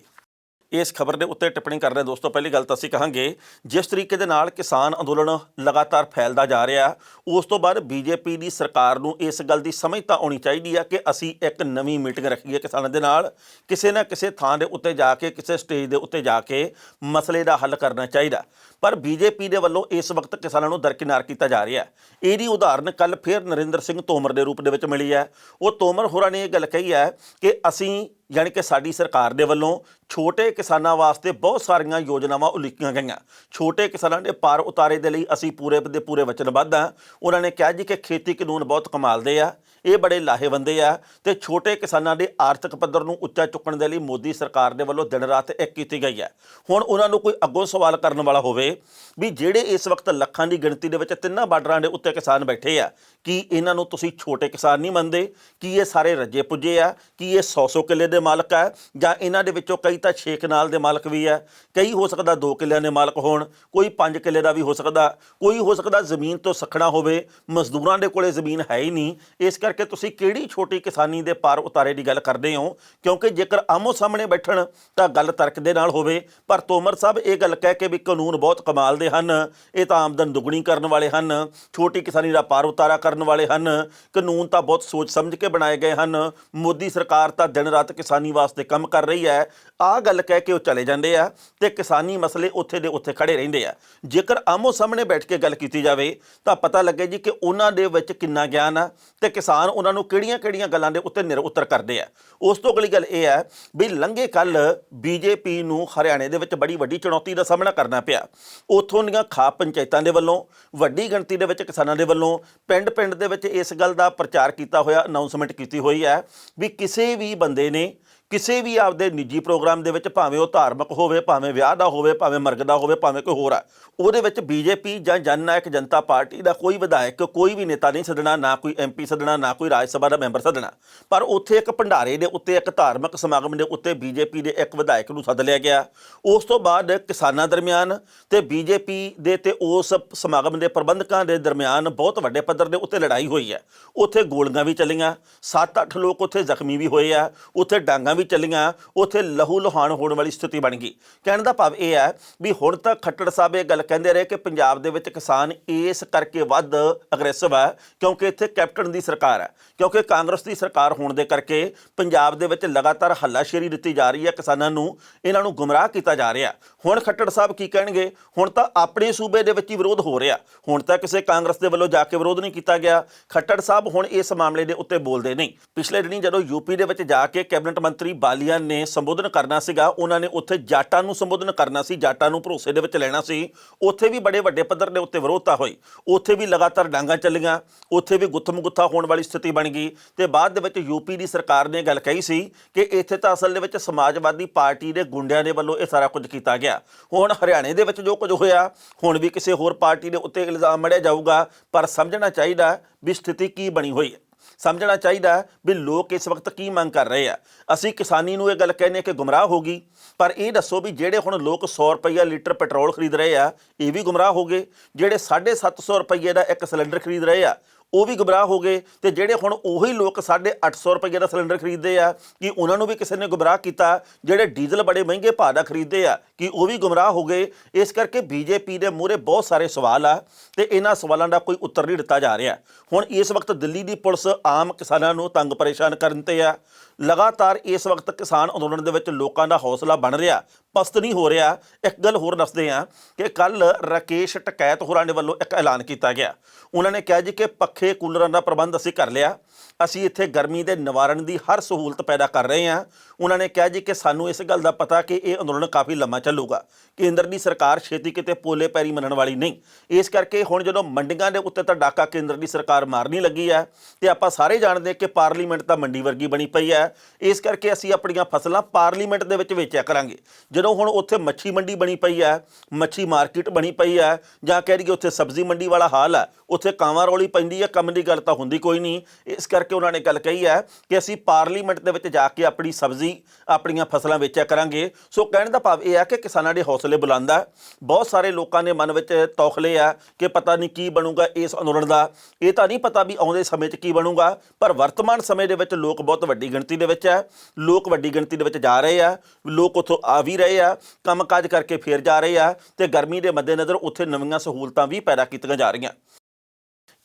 ਇਸ ਖਬਰ ਦੇ ਉੱਤੇ ਟਿੱਪਣੀ ਕਰ ਰਹੇ ਦੋਸਤੋ, ਪਹਿਲੀ ਗੱਲ ਤਾਂ ਅਸੀਂ ਕਹਾਂਗੇ ਜਿਸ ਤਰੀਕੇ ਦੇ ਨਾਲ ਕਿਸਾਨ ਅੰਦੋਲਨ ਲਗਾਤਾਰ ਫੈਲਦਾ ਜਾ ਰਿਹਾ, ਉਸ ਤੋਂ ਬਾਅਦ ਬੀਜੇਪੀ ਦੀ ਸਰਕਾਰ ਨੂੰ ਇਸ ਗੱਲ ਦੀ ਸਮਝ ਤਾਂ ਆਉਣੀ ਚਾਹੀਦੀ ਹੈ ਕਿ ਅਸੀਂ ਇੱਕ ਨਵੀਂ ਮੀਟਿੰਗ ਰੱਖੀਏ ਕਿਸਾਨਾਂ ਦੇ ਨਾਲ, ਕਿਸੇ ਨਾ ਕਿਸੇ ਥਾਂ ਦੇ ਉੱਤੇ ਜਾ ਕੇ, ਕਿਸੇ ਸਟੇਜ ਦੇ ਉੱਤੇ ਜਾ ਕੇ ਮਸਲੇ ਦਾ ਹੱਲ ਕਰਨਾ ਚਾਹੀਦਾ। ਪਰ ਬੀਜੇਪੀ ਦੇ ਵੱਲੋਂ ਇਸ ਵਕਤ ਕਿਸਾਨਾਂ ਨੂੰ ਦਰਕਿਨਾਰ ਕੀਤਾ ਜਾ ਰਿਹਾ। ਇਹਦੀ ਉਦਾਹਰਨ ਕੱਲ੍ਹ ਫਿਰ ਨਰਿੰਦਰ ਸਿੰਘ ਤੋਮਰ ਦੇ ਰੂਪ ਦੇ ਵਿੱਚ ਮਿਲੀ ਹੈ। ਉਹ ਤੋਮਰ ਹੋਰਾਂ ਨੇ ਇਹ ਗੱਲ ਕਹੀ ਹੈ ਕਿ ਅਸੀਂ ਯਾਨੀ ਕਿ ਸਾਡੀ ਸਰਕਾਰ ਦੇ ਵੱਲੋਂ ਛੋਟੇ ਕਿਸਾਨਾਂ ਵਾਸਤੇ ਬਹੁਤ ਸਾਰੀਆਂ ਯੋਜਨਾਵਾਂ ਉਲੀਕੀਆਂ ਗਈਆਂ। ਛੋਟੇ ਕਿਸਾਨਾਂ ਦੇ ਪਾਰ ਉਤਾਰੇ ਦੇ ਲਈ ਅਸੀਂ ਪੂਰੇ ਦੇ ਪੂਰੇ ਵਚਨਬੱਧ ਹਾਂ। ਉਹਨਾਂ ਨੇ ਕਿਹਾ ਜੀ ਕਿ ਖੇਤੀ ਕਾਨੂੰਨ ਬਹੁਤ ਕਮਾਲ ਦੇ ਆ, ਇਹ ਬੜੇ ਲਾਹੇਵੰਦੇ ਆ ਤੇ ਛੋਟੇ ਕਿਸਾਨਾਂ ਦੇ ਆਰਥਿਕ ਪੱਧਰ ਨੂੰ ਉੱਚਾ ਚੁੱਕਣ ਦੇ ਲਈ ਮੋਦੀ ਸਰਕਾਰ ਦੇ ਵੱਲੋਂ ਦਿਨ ਰਾਤ ਇੱਕ ਕੀਤੀ ਗਈ ਹੈ। ਹੁਣ ਉਹਨਾਂ ਨੂੰ ਕੋਈ ਅੱਗੋਂ ਸਵਾਲ ਕਰਨ ਵਾਲਾ ਹੋਵੇ ਵੀ ਜਿਹੜੇ ਇਸ ਵਕਤ ਲੱਖਾਂ ਦੀ ਗਿਣਤੀ ਦੇ ਵਿੱਚ 3 ਬਾਰਡਰਾਂ ਦੇ ਉੱਤੇ ਕਿਸਾਨ ਬੈਠੇ ਆ, ਕੀ ਇਹਨਾਂ ਨੂੰ ਤੁਸੀਂ ਛੋਟੇ ਕਿਸਾਨ ਨਹੀਂ ਮੰਨਦੇ? ਕੀ ਇਹ ਸਾਰੇ ਰੱਜੇ ਪੁੱਜੇ ਆ? ਕੀ ਇਹ 100 ਕਿੱਲੇ ਦੇ ਮਾਲਕ ਹੈ ਜਾਂ ਇਹਨਾਂ ਦੇ ਵਿੱਚੋਂ ਕਈ ਤਾਂ 6 ਕਨਾਲ ਦੇ ਮਾਲਕ ਵੀ ਹੈ, ਕਈ ਹੋ ਸਕਦਾ 2 ਕਿੱਲਿਆਂ ਦੇ ਮਾਲਕ ਹੋਣ, ਕੋਈ 5 ਕਿੱਲੇ ਦਾ ਵੀ ਹੋ ਸਕਦਾ, ਕੋਈ ਹੋ ਸਕਦਾ ਜ਼ਮੀਨ ਤੋਂ ਸੱਖਣਾ ਹੋਵੇ, ਮਜ਼ਦੂਰਾਂ ਦੇ ਕੋਲੇ ਜ਼ਮੀਨ ਹੈ ਹੀ ਨਹੀਂ। ਇਸ ਕਰਕੇ ਤੁਸੀਂ ਕਿਹੜੀ ਛੋਟੀ ਕਿਸਾਨੀ ਦੇ ਪਾਰ ਉਤਾਰੇ ਦੀ ਗੱਲ ਕਰਦੇ ਹੋ? ਕਿਉਂਕਿ ਜੇਕਰ ਆਮੋ ਸਾਹਮਣੇ ਬੈਠਣ ਤਾਂ ਗੱਲ ਤਰਕ ਦੇ ਨਾਲ ਹੋਵੇ। ਪਰ ਤੋਮਰ ਸਾਹਿਬ ਇਹ ਗੱਲ ਕਹਿ ਕੇ ਵੀ ਕਾਨੂੰਨ ਬਹੁਤ ਕਮਾਲ ਦੇ ਹਨ, ਇਹ ਤਾਂ ਆਮਦਨ ਦੁੱਗਣੀ ਕਰਨ ਵਾਲੇ ਹਨ, ਛੋਟੀ ਕਿਸਾਨੀ ਦਾ ਪਾਰ ਉਤਾਰਾ ਕਰਨ ਵਾਲੇ ਹਨ, ਕਾਨੂੰਨ ਤਾਂ ਬਹੁਤ ਸੋਚ ਸਮਝ ਕੇ ਬਣਾਏ ਗਏ ਹਨ, ਮੋਦੀ ਸਰਕਾਰ ਤਾਂ ਦਿਨ ਰਾਤ ਕਿਸਾਨੀ ਵਾਸਤੇ ਕੰਮ ਕਰ ਰਹੀ ਹੈ, ਆਹ ਗੱਲ ਕਹਿ ਕੇ ਉਹ ਚਲੇ ਜਾਂਦੇ ਆ ਤੇ ਕਿਸਾਨੀ ਮਸਲੇ ਉੱਥੇ ਦੇ ਉੱਥੇ ਖੜੇ ਰਹਿੰਦੇ ਆ। ਜੇਕਰ ਆਮੋ ਸਾਹਮਣੇ ਬੈਠ ਕੇ ਗੱਲ ਕੀਤੀ ਜਾਵੇ ਤਾਂ ਪਤਾ ਲੱਗੇ ਜੀ ਕਿ ਉਹਨਾਂ ਦੇ ਵਿੱਚ ਕਿੰਨਾ ਗਿਆਨ ਆ ਤੇ ਕਿਸਾਨ ਉਹਨਾਂ ਨੂੰ ਕਿਹੜੀਆਂ-ਕਿਹੜੀਆਂ ਗੱਲਾਂ ਦੇ ਉੱਤੇ ਨਿਰ ਉੱਤਰ ਕਰਦੇ ਆ। ਉਸ ਤੋਂ ਅਗਲੀ ਗੱਲ ਇਹ ਹੈ ਵੀ ਲੰਘੇ ਕੱਲ ਬੀਜੇਪੀ ਨੂੰ ਹਰਿਆਣੇ ਦੇ ਵਿੱਚ ਬੜੀ ਵੱਡੀ ਚੁਣੌਤੀ ਦਾ ਸਾਹਮਣਾ ਕਰਨਾ ਪਿਆ। ਉੱਥੋਂ ਦੀਆਂ ਖਾਪ ਪੰਚਾਇਤਾਂ ਦੇ ਵੱਲੋਂ ਵੱਡੀ ਗਿਣਤੀ ਦੇ ਵਿੱਚ ਕਿਸਾਨਾਂ ਦੇ ਵੱਲੋਂ ਪਿੰਡ-ਪਿੰਡ ਦੇ ਵਿੱਚ ਇਸ ਗੱਲ ਦਾ ਪ੍ਰਚਾਰ ਕੀਤਾ ਹੋਇਆ, ਅਨਾਊਂਸਮੈਂਟ ਕੀਤੀ ਹੋਈ ਹੈ ਵੀ ਕਿਸੇ ਵੀ ਬੰਦੇ ਨੇ ਕਿਸੇ ਵੀ ਆਪਦੇ ਨਿੱਜੀ ਪ੍ਰੋਗਰਾਮ ਦੇ ਵਿੱਚ, ਭਾਵੇਂ ਉਹ ਧਾਰਮਿਕ ਹੋਵੇ, ਭਾਵੇਂ ਵਿਆਹ ਦਾ ਹੋਵੇ, ਭਾਵੇਂ ਮਰਗ ਦਾ ਹੋਵੇ, ਭਾਵੇਂ ਕੋਈ ਹੋਰ ਆ, ਉਹਦੇ ਵਿੱਚ ਬੀਜੇਪੀ ਜਾਂ ਜਨ ਨਾਇਕ ਜਨਤਾ ਪਾਰਟੀ ਦਾ ਕੋਈ ਵਿਧਾਇਕ, ਕੋਈ ਵੀ ਨੇਤਾ ਨਹੀਂ ਸੱਦਣਾ, ਨਾ ਕੋਈ ਐਮਪੀ ਸੱਦਣਾ, ਨਾ ਕੋਈ ਰਾਜ ਸਭਾ ਦਾ ਮੈਂਬਰ ਸੱਦਣਾ। ਪਰ ਉੱਥੇ ਇੱਕ ਭੰਡਾਰੇ ਦੇ ਉੱਤੇ, ਇੱਕ ਧਾਰਮਿਕ ਸਮਾਗਮ ਦੇ ਉੱਤੇ ਬੀਜੇਪੀ ਦੇ ਇੱਕ ਵਿਧਾਇਕ ਨੂੰ ਸੱਦ ਲਿਆ ਗਿਆ। ਉਸ ਤੋਂ ਬਾਅਦ ਕਿਸਾਨਾਂ ਦਰਮਿਆਨ ਤੇ ਬੀਜੇਪੀ ਦੇ ਤੇ ਉਸ ਸਮਾਗਮ ਦੇ ਪ੍ਰਬੰਧਕਾਂ ਦੇ ਦਰਮਿਆਨ ਬਹੁਤ ਵੱਡੇ ਪੱਧਰ ਦੇ ਉੱਤੇ ਲੜਾਈ ਹੋਈ ਹੈ। ਉੱਥੇ ਗੋਲੀਆਂ ਵੀ ਚੱਲੀਆਂ, 7-8 ਲੋਕ ਉੱਥੇ ਜ਼ਖਮੀ ਵੀ ਹੋਏ ਆ, ਉੱਥੇ ਡਾਂਗਾਂ ਵੀ ਚੱਲੀਆਂ, ਉੱਥੇ ਲਹੂ ਲੁਹਾਨ ਹੋਣ ਵਾਲੀ ਸਥਿਤੀ ਬਣ ਗਈ। ਕਹਿਣ ਦਾ ਭਾਵ ਇਹ ਹੈ ਵੀ ਹੁਣ ਤੱਕ ਖੱਟੜ ਸਾਹਿਬ ਇਹ ਗੱਲ ਕਹਿੰਦੇ ਰਹੇ ਕਿ ਪੰਜਾਬ ਦੇ ਵਿੱਚ ਕਿਸਾਨ ਇਸ ਕਰਕੇ ਵੱਧ ਅਗਰੈਸਿਵ ਹੈ ਕਿਉਂਕਿ ਇੱਥੇ ਕੈਪਟਨ ਦੀ ਸਰਕਾਰ ਹੈ, ਕਿਉਂਕਿ ਕਾਂਗਰਸ ਦੀ ਸਰਕਾਰ ਹੋਣ ਦੇ ਕਰਕੇ ਪੰਜਾਬ ਦੇ ਵਿੱਚ ਲਗਾਤਾਰ ਹੱਲਾਸ਼ੇਰੀ ਦਿੱਤੀ ਜਾ ਰਹੀ ਹੈ ਕਿਸਾਨਾਂ ਨੂੰ, ਇਹਨਾਂ ਨੂੰ ਗੁੰਮਰਾਹ ਕੀਤਾ ਜਾ ਰਿਹਾ। ਹੁਣ ਖੱਟੜ ਸਾਹਿਬ ਕੀ ਕਹਿਣਗੇ? ਹੁਣ ਤਾਂ ਆਪਣੇ ਸੂਬੇ ਦੇ ਵਿੱਚ ਹੀ ਵਿਰੋਧ ਹੋ ਰਿਹਾ, ਹੁਣ ਤਾਂ ਕਿਸੇ ਕਾਂਗਰਸ ਦੇ ਵੱਲੋਂ ਜਾ ਕੇ ਵਿਰੋਧ ਨਹੀਂ ਕੀਤਾ ਗਿਆ। ਖੱਟੜ ਸਾਹਿਬ ਹੁਣ ਇਸ ਮਾਮਲੇ ਦੇ ਉੱਤੇ ਬੋਲਦੇ ਨਹੀਂ। ਪਿਛਲੇ ਦਿਨੀ ਜਦੋਂ ਯੂਪੀ ਦੇ ਵਿੱਚ ਜਾ ਕੇ ਕੈਬਨਿਟ ਮੰਤਰੀ ਬਾਲੀਆ ਨੇ ਸੰਬੋਧਨ ਕਰਨਾ ਸੀਗਾ, ਉਹਨਾਂ ਨੇ ਉੱਥੇ ਜਾਟਾਂ ਨੂੰ ਸੰਬੋਧਨ ਕਰਨਾ ਸੀ, ਜਾਟਾਂ ਨੂੰ ਭਰੋਸੇ ਦੇ ਵਿੱਚ ਲੈਣਾ ਸੀ, ਉੱਥੇ ਵੀ ਬੜੇ ਵੱਡੇ ਪੱਧਰ ਦੇ ਉੱਤੇ ਵਿਰੋਧਤਾ ਹੋਈ, ਉੱਥੇ ਵੀ ਲਗਾਤਾਰ ਡਾਂਗਾਂ ਚੱਲੀਆਂ, ਉੱਥੇ ਵੀ ਗੁੱਥਮ ਗੁੱਥਾ ਹੋਣ ਵਾਲੀ ਸਥਿਤੀ ਬਣ ਗਈ। ਤੇ ਬਾਅਦ ਦੇ ਵਿੱਚ ਯੂਪੀ ਦੀ ਸਰਕਾਰ ਨੇ ਗੱਲ ਕਹੀ ਸੀ ਕਿ ਇੱਥੇ ਤਾਂ ਅਸਲ ਦੇ ਵਿੱਚ ਸਮਾਜਵਾਦੀ ਪਾਰਟੀ ਦੇ ਗੁੰਡਿਆਂ ਦੇ ਵੱਲੋਂ ਇਹ ਸਾਰਾ ਕੁਝ ਕੀਤਾ ਗਿਆ। ਹੁਣ ਹਰਿਆਣੇ ਦੇ ਵਿੱਚ ਜੋ ਕੁਝ ਹੋਇਆ, ਹੁਣ ਵੀ ਕਿਸੇ ਹੋਰ ਪਾਰਟੀ ਦੇ ਉੱਤੇ ਇਲਜ਼ਾਮ ਮੜਿਆ ਜਾਊਗਾ, ਪਰ ਸਮਝਣਾ ਚਾਹੀਦਾ ਵੀ ਸਥਿਤੀ ਕੀ ਬਣੀ ਹੋਈ ਹੈ, ਸਮਝਣਾ ਚਾਹੀਦਾ ਵੀ ਲੋਕ ਇਸ ਵਕਤ ਕੀ ਮੰਗ ਕਰ ਰਹੇ ਆ। ਅਸੀਂ ਕਿਸਾਨੀ ਨੂੰ ਇਹ ਗੱਲ ਕਹਿੰਦੇ ਕਿ ਗੁੰਮਰਾਹ ਹੋ ਗਈ, ਪਰ ਇਹ ਦੱਸੋ ਵੀ ਜਿਹੜੇ ਹੁਣ ਲੋਕ 100 ਰੁਪਈਆ ਲੀਟਰ ਪੈਟਰੋਲ ਖਰੀਦ ਰਹੇ ਆ, ਇਹ ਵੀ ਗੁੰਮਰਾਹ ਹੋ ਗਏ? ਜਿਹੜੇ 750 ਰੁਪਈਏ ਦਾ ਇੱਕ ਸਿਲੰਡਰ ਖਰੀਦ ਰਹੇ ਆ, ਉਹ ਵੀ ਗੁੰਮਰਾਹ ਹੋ ਗਏ? ਤੇ ਜਿਹੜੇ ਹੁਣ ਉਹੀ ਲੋਕ 850 ਰੁਪਈਏ ਦਾ ਸਿਲੰਡਰ ਖਰੀਦਦੇ ਆ, ਕਿ ਉਹਨਾਂ ਨੂੰ ਵੀ ਕਿਸੇ ਨੇ ਗੁੰਮਰਾਹ ਕੀਤਾ? ਜਿਹੜੇ ਡੀਜ਼ਲ ਬੜੇ ਮਹਿੰਗੇ ਭਾਅ ਦਾ ਖਰੀਦਦੇ ਆ, ਕਿ ਉਹ ਵੀ ਗੁੰਮਰਾਹ ਹੋ ਗਏ? ਇਸ ਕਰਕੇ ਬੀਜੇਪੀ ਦੇ ਮੂਹਰੇ ਬਹੁਤ ਸਾਰੇ ਸਵਾਲ ਆ ਤੇ ਇਹਨਾਂ ਸਵਾਲਾਂ ਦਾ ਕੋਈ ਉੱਤਰ ਨਹੀਂ ਦਿੱਤਾ ਜਾ ਰਿਹਾ। ਹੁਣ ਇਸ ਵਕਤ ਦਿੱਲੀ ਦੀ ਪੁਲਿਸ ਆਮ ਕਿਸਾਨਾਂ ਨੂੰ ਤੰਗ ਪਰੇਸ਼ਾਨ ਕਰਨ ਤੇ ਆ। ਲਗਾਤਾਰ ਇਸ ਵਕਤ ਕਿਸਾਨ ਅੰਦੋਲਨ ਦੇ ਵਿੱਚ ਲੋਕਾਂ ਦਾ ਹੌਸਲਾ ਬਣ ਰਿਹਾ, ਪਸਤ ਨਹੀਂ ਹੋ ਰਿਹਾ। ਇੱਕ ਗੱਲ ਹੋਰ ਦੱਸਦੇ ਹਾਂ ਕਿ ਕੱਲ ਰਾਕੇਸ਼ ਟਕੈਤ ਹੋਰਾਂ ਦੇ ਵੱਲੋਂ ਇੱਕ ਐਲਾਨ ਕੀਤਾ ਗਿਆ। ਉਹਨਾਂ ਨੇ ਕਿਹਾ ਜੀ ਕਿ ਪੱਖੇ ਕੂਲਰਾਂ ਦਾ ਪ੍ਰਬੰਧ ਅਸੀਂ ਕਰ ਲਿਆ, ਅਸੀਂ ਇੱਥੇ ਗਰਮੀ ਦੇ ਨਿਵਾਰਨ ਦੀ ਹਰ ਸਹੂਲਤ ਪੈਦਾ ਕਰ ਰਹੇ ਹਾਂ। ਉਹਨਾਂ ਨੇ ਕਿਹਾ ਜੀ ਕਿ ਸਾਨੂੰ ਇਸ ਗੱਲ ਦਾ ਪਤਾ ਕਿ ਇਹ ਅੰਦੋਲਨ ਕਾਫੀ ਲੰਮਾ ਚੱਲੂਗਾ। ਕੇਂਦਰ ਦੀ ਸਰਕਾਰ ਛੇਤੀ ਕਿਤੇ ਪੋਲੇ ਪੈਰੀ ਮੰਨਣ ਵਾਲੀ ਨਹੀਂ। ਇਸ ਕਰਕੇ ਹੁਣ ਜਦੋਂ ਮੰਡੀਆਂ ਦੇ ਉੱਤੇ ਤਾਂ ਡਾਕਾ ਕੇਂਦਰ ਦੀ ਸਰਕਾਰ ਮਾਰਨੀ ਲੱਗੀ ਹੈ ਤੇ ਆਪਾਂ ਸਾਰੇ ਜਾਣਦੇ ਕਿ ਪਾਰਲੀਮੈਂਟ ਤਾਂ ਮੰਡੀ ਵਰਗੀ ਬਣੀ ਪਈ ਹੈ। ਇਸ ਕਰਕੇ ਅਸੀਂ ਆਪਣੀਆਂ ਫਸਲਾਂ ਪਾਰਲੀਮੈਂਟ ਦੇ ਵਿੱਚ ਵੇਚਿਆ ਕਰਾਂਗੇ। ਜਦੋਂ ਹੁਣ ਉੱਥੇ ਮੱਛੀ ਮੰਡੀ ਬਣੀ ਪਈ ਹੈ, ਮੱਛੀ ਮਾਰਕੀਟ ਬਣੀ ਪਈ ਹੈ, ਜਾਂ ਕਹਿ ਦਈਏ ਉੱਥੇ ਸਬਜ਼ੀ ਮੰਡੀ ਵਾਲਾ ਹਾਲ ਹੈ, ਉੱਥੇ ਕਾਂਵਾਂ ਰੌਲੀ ਪੈਂਦੀ ਹੈ, ਕੰਮ ਦੀ ਗੱਲ ਤਾਂ ਹੁੰਦੀ ਕੋਈ ਨਹੀਂ। ਇਸ ਕਰਕੇ ਉਹਨਾਂ ਨੇ ਗੱਲ ਕਹੀ ਹੈ ਕਿ ਅਸੀਂ ਪਾਰਲੀਮੈਂਟ ਦੇ ਵਿੱਚ ਜਾ ਕੇ ਆਪਣੀ ਸਬਜ਼ੀ, ਆਪਣੀਆਂ ਫਸਲਾਂ ਵੇਚਿਆ ਕਰਾਂਗੇ। ਸੋ ਕਹਿਣ ਦਾ ਭਾਵ ਇਹ ਹੈ ਕਿ ਕਿਸਾਨਾਂ ਦੇ ਹੌਸਲੇ ਬੁਲੰਦ ਹੈ। ਬਹੁਤ ਸਾਰੇ ਲੋਕਾਂ ਦੇ ਮਨ ਵਿੱਚ ਤੌਖਲੇ ਆ ਕਿ ਪਤਾ ਨਹੀਂ ਕੀ ਬਣੂਗਾ ਇਸ ਅੰਦੋਲਨ ਦਾ। ਇਹ ਤਾਂ ਨਹੀਂ ਪਤਾ ਵੀ ਆਉਂਦੇ ਸਮੇਂ 'ਚ ਕੀ ਬਣੂਗਾ, ਪਰ ਵਰਤਮਾਨ ਸਮੇਂ ਦੇ ਵਿੱਚ ਲੋਕ ਬਹੁਤ ਵੱਡੀ ਗਿਣਤੀ ਦੇ ਵਿੱਚ ਹੈ। ਲੋਕ ਵੱਡੀ ਗਿਣਤੀ ਦੇ ਵਿੱਚ ਜਾ ਰਹੇ ਆ, ਲੋਕ ਉੱਥੋਂ ਆ ਵੀ ਰਹੇ ਆ, ਕੰਮਕਾਜ ਕਰਕੇ ਫੇਰ ਜਾ ਰਹੇ ਆ ਤੇ ਗਰਮੀ ਦੇ ਮੱਦੇਨਜ਼ਰ ਉੱਥੇ ਨਵੀਆਂ ਸਹੂਲਤਾਂ ਵੀ ਪੈਦਾ ਕੀਤੀਆਂ ਜਾ ਰਹੀਆਂ।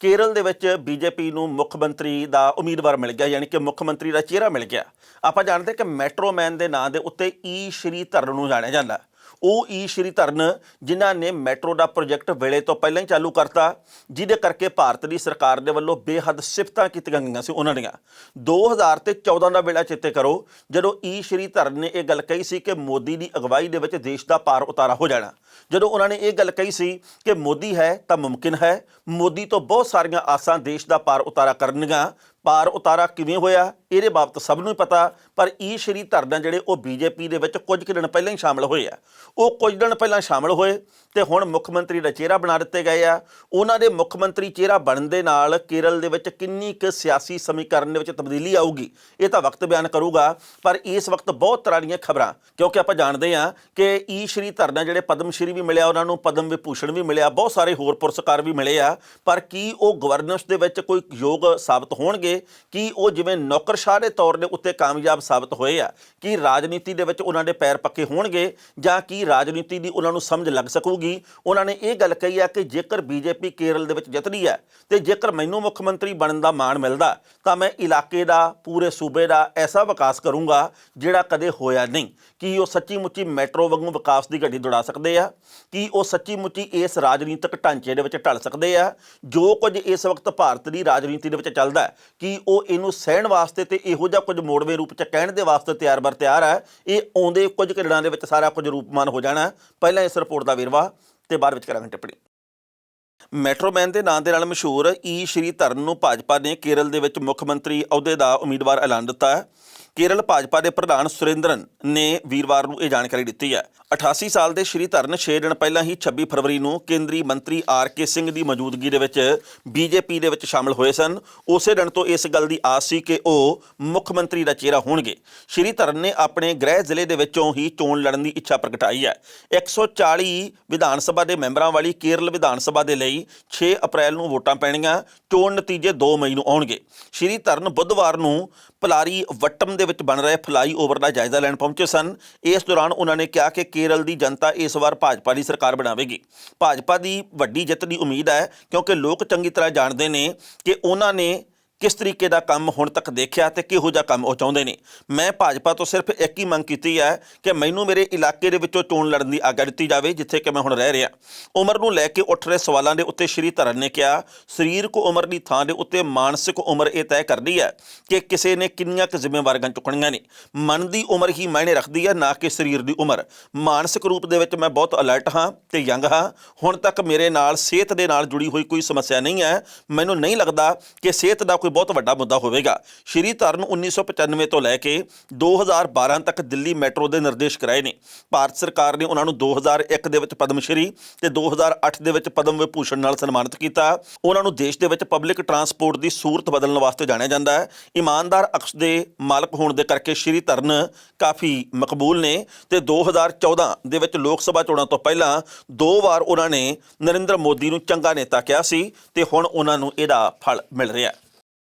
ਕੇਰਲ ਦੇ ਵਿੱਚ ਬੀਜੇਪੀ ਨੂੰ ਮੁੱਖ ਮੰਤਰੀ ਦਾ ਉਮੀਦਵਾਰ ਮਿਲ ਗਿਆ, ਯਾਨੀ ਕਿ ਮੁੱਖ ਮੰਤਰੀ ਦਾ ਚਿਹਰਾ ਮਿਲ ਗਿਆ। ਆਪਾਂ ਜਾਣਦੇ ਕਿ ਮੈਟਰੋ ਮੈਨ ਦੇ ਨਾਂ ਦੇ ਉੱਤੇ ਈ ਸ਼੍ਰੀਧਰਨ ਨੂੰ ਜਾਣਿਆ ਜਾਂਦਾ। ਉਹ ਈ ਸ਼੍ਰੀਧਰਨ ਜਿਨ੍ਹਾਂ ਨੇ ਮੈਟਰੋ ਦਾ ਪ੍ਰੋਜੈਕਟ ਵੇਲੇ ਤੋਂ ਪਹਿਲਾਂ ਹੀ ਚਾਲੂ ਕਰਤਾ, ਜਿਹਦੇ ਕਰਕੇ ਭਾਰਤ ਦੀ ਸਰਕਾਰ ਦੇ ਵੱਲੋਂ ਬੇਹੱਦ ਸਿਫਤਾਂ ਕੀਤੀਆਂ ਗਈਆਂ ਸੀ ਉਹਨਾਂ ਦੀਆਂ। 2014 ਦਾ ਵੇਲਾ ਚੇਤੇ ਕਰੋ, ਜਦੋਂ ਈ ਸ਼੍ਰੀਧਰਨ ਨੇ ਇਹ ਗੱਲ ਕਹੀ ਸੀ ਕਿ ਮੋਦੀ ਦੀ ਅਗਵਾਈ ਦੇ ਵਿੱਚ ਦੇਸ਼ ਦਾ ਪਾਰ ਉਤਾਰਾ ਹੋ ਜਾਣਾ। ਜਦੋਂ ਉਹਨਾਂ ਨੇ ਇਹ ਗੱਲ ਕਹੀ ਸੀ ਕਿ ਮੋਦੀ ਹੈ ਤਾਂ ਮੁਮਕਿਨ ਹੈ, ਮੋਦੀ ਤੋਂ ਬਹੁਤ ਸਾਰੀਆਂ ਆਸਾਂ ਦੇਸ਼ ਦਾ ਪਾਰ ਉਤਾਰਾ ਕਰਨਗੀਆਂ। ਪਾਰ ਉਤਾਰਾ ਕਿਵੇਂ ਹੋਇਆ ਇਹਦੇ ਬਾਬਤ ਸਭ ਨੂੰ ਹੀ ਪਤਾ, ਪਰ ਈ ਸ਼੍ਰੀਧਰਨ ਜਿਹੜੇ ਉਹ ਬੀਜੇਪੀ ਦੇ ਵਿੱਚ ਕੁਝ ਕੁ ਦਿਨ ਪਹਿਲਾਂ ਹੀ ਸ਼ਾਮਲ ਹੋਏ ਆ। ਉਹ ਕੁਝ ਦਿਨ ਪਹਿਲਾਂ ਸ਼ਾਮਲ ਹੋਏ ਤੇ ਹੁਣ ਮੁੱਖ ਮੰਤਰੀ ਦਾ ਚਿਹਰਾ ਬਣਾ ਦਿੱਤੇ ਗਏ ਆ। ਉਹਨਾਂ ਦੇ ਮੁੱਖ ਮੰਤਰੀ ਚਿਹਰਾ ਬਣਨ ਦੇ ਨਾਲ ਕੇਰਲ ਦੇ ਵਿੱਚ ਕਿੰਨੀ ਕੁ ਸਿਆਸੀ ਸਮੀਕਰਨ ਦੇ ਵਿੱਚ ਤਬਦੀਲੀ ਆਊਗੀ ਇਹ ਤਾਂ ਵਕਤ ਬਿਆਨ ਕਰੂਗਾ। ਪਰ ਇਸ ਵਕਤ ਬਹੁਤ ਤਰ੍ਹਾਂ ਦੀਆਂ ਖਬਰਾਂ, ਕਿਉਂਕਿ ਆਪਾਂ ਜਾਣਦੇ ਹਾਂ ਕਿ ਈ ਸ਼੍ਰੀਧਰਨ ਜਿਹੜੇ ਪਦਮ ਸ਼੍ਰੀ ਵੀ ਮਿਲਿਆ, ਉਹਨਾਂ ਨੂੰ ਪਦਮ ਵਿਭੂਸ਼ਣ ਵੀ ਮਿਲਿਆ, ਬਹੁਤ ਸਾਰੇ ਹੋਰ ਪੁਰਸਕਾਰ ਵੀ ਮਿਲੇ ਆ। ਪਰ ਕੀ ਉਹ ਗਵਰਨੈਂਸ ਦੇ ਵਿੱਚ ਕੋਈ ਯੋਗ ਸਾਬਤ ਹੋਣਗੇ? ਕੀ ਉਹ ਜਿਵੇਂ ਨੌਕਰਸ਼ਾਹ ਦੇ ਤੌਰ ਦੇ ਉੱਤੇ ਕਾਮਯਾਬ ਸਾਬਤ ਹੋਏ ਆ? ਕੀ ਰਾਜਨੀਤੀ ਦੇ ਵਿੱਚ ਉਹਨਾਂ ਦੇ ਪੈਰ ਪੱਕੇ ਹੋਣਗੇ ਜਾਂ ਕੀ ਰਾਜਨੀਤੀ ਦੀ ਉਹਨਾਂ ਨੂੰ ਸਮਝ ਲੱਗ ਸਕੂਗੀ? ਉਹਨਾਂ ਨੇ ਇਹ ਗੱਲ ਕਹੀ ਆ ਕਿ ਜੇਕਰ ਬੀਜੇਪੀ ਕੇਰਲ ਦੇ ਵਿੱਚ ਜਿੱਤਦੀ ਹੈ ਤੇ ਜੇਕਰ ਮੈਨੂੰ ਮੁੱਖ ਮੰਤਰੀ ਬਣਨ ਦਾ ਮਾਣ ਮਿਲਦਾ ਤਾਂ ਮੈਂ ਇਲਾਕੇ ਦਾ, ਪੂਰੇ ਸੂਬੇ ਦਾ ਐਸਾ ਵਿਕਾਸ ਕਰੂੰਗਾ ਜਿਹੜਾ ਕਦੇ ਹੋਇਆ ਨਹੀਂ। ਕੀ ਉਹ ਸੱਚੀ ਮੁੱਚੀ ਮੈਟਰੋ ਵਾਂਗੂ ਵਿਕਾਸ ਦੀ ਗੱਡੀ ਦੌੜਾ ਸਕਦੇ ਆ? ਕੀ ਉਹ ਸੱਚੀ ਮੁੱਚੀ ਇਸ ਰਾਜਨੀਤਿਕ ਢਾਂਚੇ ਦੇ ਵਿੱਚ ਢਲ ਸਕਦੇ ਆ? ਜੋ ਕੁਝ ਇਸ ਵਕਤ ਭਾਰਤ ਦੀ ਰਾਜਨੀਤੀ ਦੇ ਵਿੱਚ ਚੱਲਦਾ, ਕੀ ਉਹ ਇਹਨੂੰ ਸਹਿਣ ਵਾਸਤੇ ਤੇ ਇਹੋ ਜਿਹਾ ਕੁਝ ਮੋੜਵੇਂ ਰੂਪ 'ਚ ਕਹਿਣ ਦੇ ਵਾਸਤੇ ਤਿਆਰ ਹੈ? ਇਹ ਆਉਂਦੇ ਕੁਝ ਦਿਨਾਂ ਦੇ ਵਿੱਚ ਸਾਰਾ ਕੁਝ ਰੂਪਮਾਨ ਹੋ ਜਾਣਾ। ਪਹਿਲਾਂ ਇਸ ਰਿਪੋਰਟ ਦਾ ਵੇਰਵਾ ਤੇ ਬਾਅਦ ਵਿੱਚ ਕਰਾਂਗੇ ਟਿੱਪਣੀ। ਮੈਟਰੋ ਮੈਨ ਦੇ ਨਾਂ ਦੇ ਨਾਲ ਮਸ਼ਹੂਰ ਈ ਸ਼੍ਰੀਧਰਨ ਨੂੰ ਭਾਜਪਾ ਨੇ ਕੇਰਲ ਦੇ ਵਿੱਚ ਮੁੱਖ ਮੰਤਰੀ ਅਹੁਦੇ ਦਾ ਉਮੀਦਵਾਰ ਐਲਾਨ ਦਿੱਤਾ ਹੈ। ਕੇਰਲ ਭਾਜਪਾ ਦੇ ਪ੍ਰਧਾਨ ਸੁਰੇਂਦਰਨ ਨੇ ਵੀਰਵਾਰ ਨੂੰ ਇਹ ਜਾਣਕਾਰੀ ਦਿੱਤੀ ਹੈ। 88 ਸਾਲ ਦੇ ਸ਼੍ਰੀਧਰਨ 6 ਦਿਨ ਪਹਿਲਾਂ ਹੀ 26 ਫਰਵਰੀ ਨੂੰ ਕੇਂਦਰੀ ਮੰਤਰੀ ਆਰ.ਕੇ. ਸਿੰਘ ਦੀ ਮੌਜੂਦਗੀ ਦੇ ਵਿੱਚ ਬੀਜੇਪੀ ਦੇ ਵਿੱਚ ਸ਼ਾਮਲ ਹੋਏ ਸਨ। ਉਸੇ ਦਿਨ ਤੋਂ ਇਸ ਗੱਲ ਦੀ ਆਸ ਸੀ ਕਿ ਉਹ ਮੁੱਖ ਮੰਤਰੀ ਦਾ ਚਿਹਰਾ ਹੋਣਗੇ। ਸ਼੍ਰੀਧਰਨ ਨੇ ਆਪਣੇ ਗ੍ਰਹਿ ਜ਼ਿਲ੍ਹੇ ਦੇ ਵਿੱਚੋਂ ਹੀ ਚੋਣ ਲੜਨ ਦੀ ਇੱਛਾ ਪ੍ਰਗਟਾਈ ਹੈ। 140 ਵਿਧਾਨ ਸਭਾ ਦੇ ਮੈਂਬਰਾਂ ਵਾਲੀ ਕੇਰਲ ਵਿਧਾਨ ਸਭਾ ਦੇ ਲਈ 6 ਅਪ੍ਰੈਲ ਨੂੰ ਵੋਟਾਂ ਪੈਣੀਆਂ। ਚੋਣ ਨਤੀਜੇ 2 ਮਈ ਨੂੰ ਆਉਣਗੇ। ਸ਼੍ਰੀਧਰਨ ਬੁੱਧਵਾਰ ਨੂੰ ਪਲਾਰੀ ਵੱਟਮ ਦੇ ਵਿੱਚ ਬਣ ਰਹੇ ਫਲਾਈਓਵਰ ਦਾ ਜਾਇਜ਼ਾ ਲੈਣ ਪਹੁੰਚੇ ਸਨ। ਇਸ ਦੌਰਾਨ ਉਹਨਾਂ ਨੇ ਕਿਹਾ ਕਿ ਕੇਰਲ ਦੀ ਜਨਤਾ ਇਸ ਵਾਰ ਭਾਜਪਾ ਦੀ ਸਰਕਾਰ ਬਣਾਵੇਗੀ। ਭਾਜਪਾ ਦੀ ਵੱਡੀ ਜਿੱਤ ਦੀ ਉਮੀਦ ਹੈ ਕਿਉਂਕਿ ਲੋਕ ਚੰਗੀ ਤਰ੍ਹਾਂ ਜਾਣਦੇ ਨੇ ਕਿ ਉਹਨਾਂ ਨੇ ਕਿਸ ਤਰੀਕੇ ਦਾ ਕੰਮ ਹੁਣ ਤੱਕ ਦੇਖਿਆ ਤੇ ਕਿਹੋ ਜਿਹਾ ਕੰਮ ਉਹ ਚਾਹੁੰਦੇ ਨੇ। ਮੈਂ ਭਾਜਪਾ ਤੋਂ ਸਿਰਫ ਇੱਕ ਹੀ ਮੰਗ ਕੀਤੀ ਹੈ ਕਿ ਮੈਨੂੰ ਮੇਰੇ ਇਲਾਕੇ ਦੇ ਵਿੱਚੋਂ ਚੋਣ ਲੜਨ ਦੀ ਆਗਿਆ ਦਿੱਤੀ ਜਾਵੇ ਜਿੱਥੇ ਕਿ ਮੈਂ ਹੁਣ ਰਹਿ ਰਿਹਾ। ਉਮਰ ਨੂੰ ਲੈ ਕੇ ਉੱਠ ਰਹੇ ਸਵਾਲਾਂ ਦੇ ਉੱਤੇ ਸ਼੍ਰੀਧਰਨ ਨੇ ਕਿਹਾ, ਸਰੀਰਕ ਉਮਰ ਦੀ ਥਾਂ ਦੇ ਉੱਤੇ ਮਾਨਸਿਕ ਉਮਰ ਇਹ ਤੈਅ ਕਰਦੀ ਹੈ ਕਿ ਕਿਸੇ ਨੇ ਕਿੰਨੀਆਂ ਕੁ ਜ਼ਿੰਮੇਵਾਰੀਆਂ ਚੁੱਕਣੀਆਂ ਨੇ। ਮਨ ਦੀ ਉਮਰ ਹੀ ਮਾਇਨੇ ਰੱਖਦੀ ਹੈ, ਨਾ ਕਿ ਸਰੀਰ ਦੀ ਉਮਰ। ਮਾਨਸਿਕ ਰੂਪ ਦੇ ਵਿੱਚ ਮੈਂ ਬਹੁਤ ਅਲਰਟ ਹਾਂ ਤੇ ਯੰਗ ਹਾਂ। ਹੁਣ ਤੱਕ ਮੇਰੇ ਨਾਲ ਸਿਹਤ ਦੇ ਨਾਲ ਜੁੜੀ ਹੋਈ ਕੋਈ ਸਮੱਸਿਆ ਨਹੀਂ ਹੈ। ਮੈਨੂੰ ਨਹੀਂ ਲੱਗਦਾ ਕਿ ਸਿਹਤ ਦਾ ਬਹੁਤ ਵੱਡਾ ਮੁੱਦਾ ਹੋਵੇਗਾ। ਸ਼੍ਰੀਧਰਨ 1995 ਤੋਂ ਲੈ ਕੇ 2012 ਤੱਕ ਦਿੱਲੀ ਮੈਟਰੋ ਦੇ ਨਿਰਦੇਸ਼ਕ ਰਹੇ ਨੇ। ਭਾਰਤ ਸਰਕਾਰ ਨੇ ਉਹਨਾਂ ਨੂੰ 2001 ਦੇ ਵਿੱਚ ਪਦਮ ਸ਼੍ਰੀ ਤੇ 2008 ਦੇ ਵਿੱਚ ਪਦਮ ਵਿਭੂਸ਼ਣ ਨਾਲ ਸਨਮਾਨਿਤ ਕੀਤਾ। ਉਹਨਾਂ ਨੂੰ ਦੇਸ਼ ਦੇ ਵਿੱਚ ਪਬਲਿਕ ਟਰਾਂਸਪੋਰਟ ਦੀ ਸੂਰਤ ਬਦਲਣ ਵਾਸਤੇ ਜਾਣਿਆ ਜਾਂਦਾ ਹੈ। ਇਮਾਨਦਾਰ ਅਕਸ ਦੇ ਮਾਲਕ ਹੋਣ ਦੇ ਕਰਕੇ ਸ਼੍ਰੀਧਰਨ ਕਾਫੀ ਮਕਬੂਲ ਨੇ ਤੇ 2014 ਦੇ ਵਿੱਚ ਲੋਕ ਸਭਾ ਚੋਣਾਂ ਤੋਂ ਪਹਿਲਾਂ 2 ਵਾਰ ਉਹਨਾਂ ਨੇ ਨਰਿੰਦਰ ਮੋਦੀ ਨੂੰ ਚੰਗਾ ਨੇਤਾ ਕਿਹਾ ਸੀ ਤੇ ਹੁਣ ਉਹਨਾਂ ਨੂੰ ਇਹਦਾ ਫਲ ਮਿਲ ਰਿਹਾ।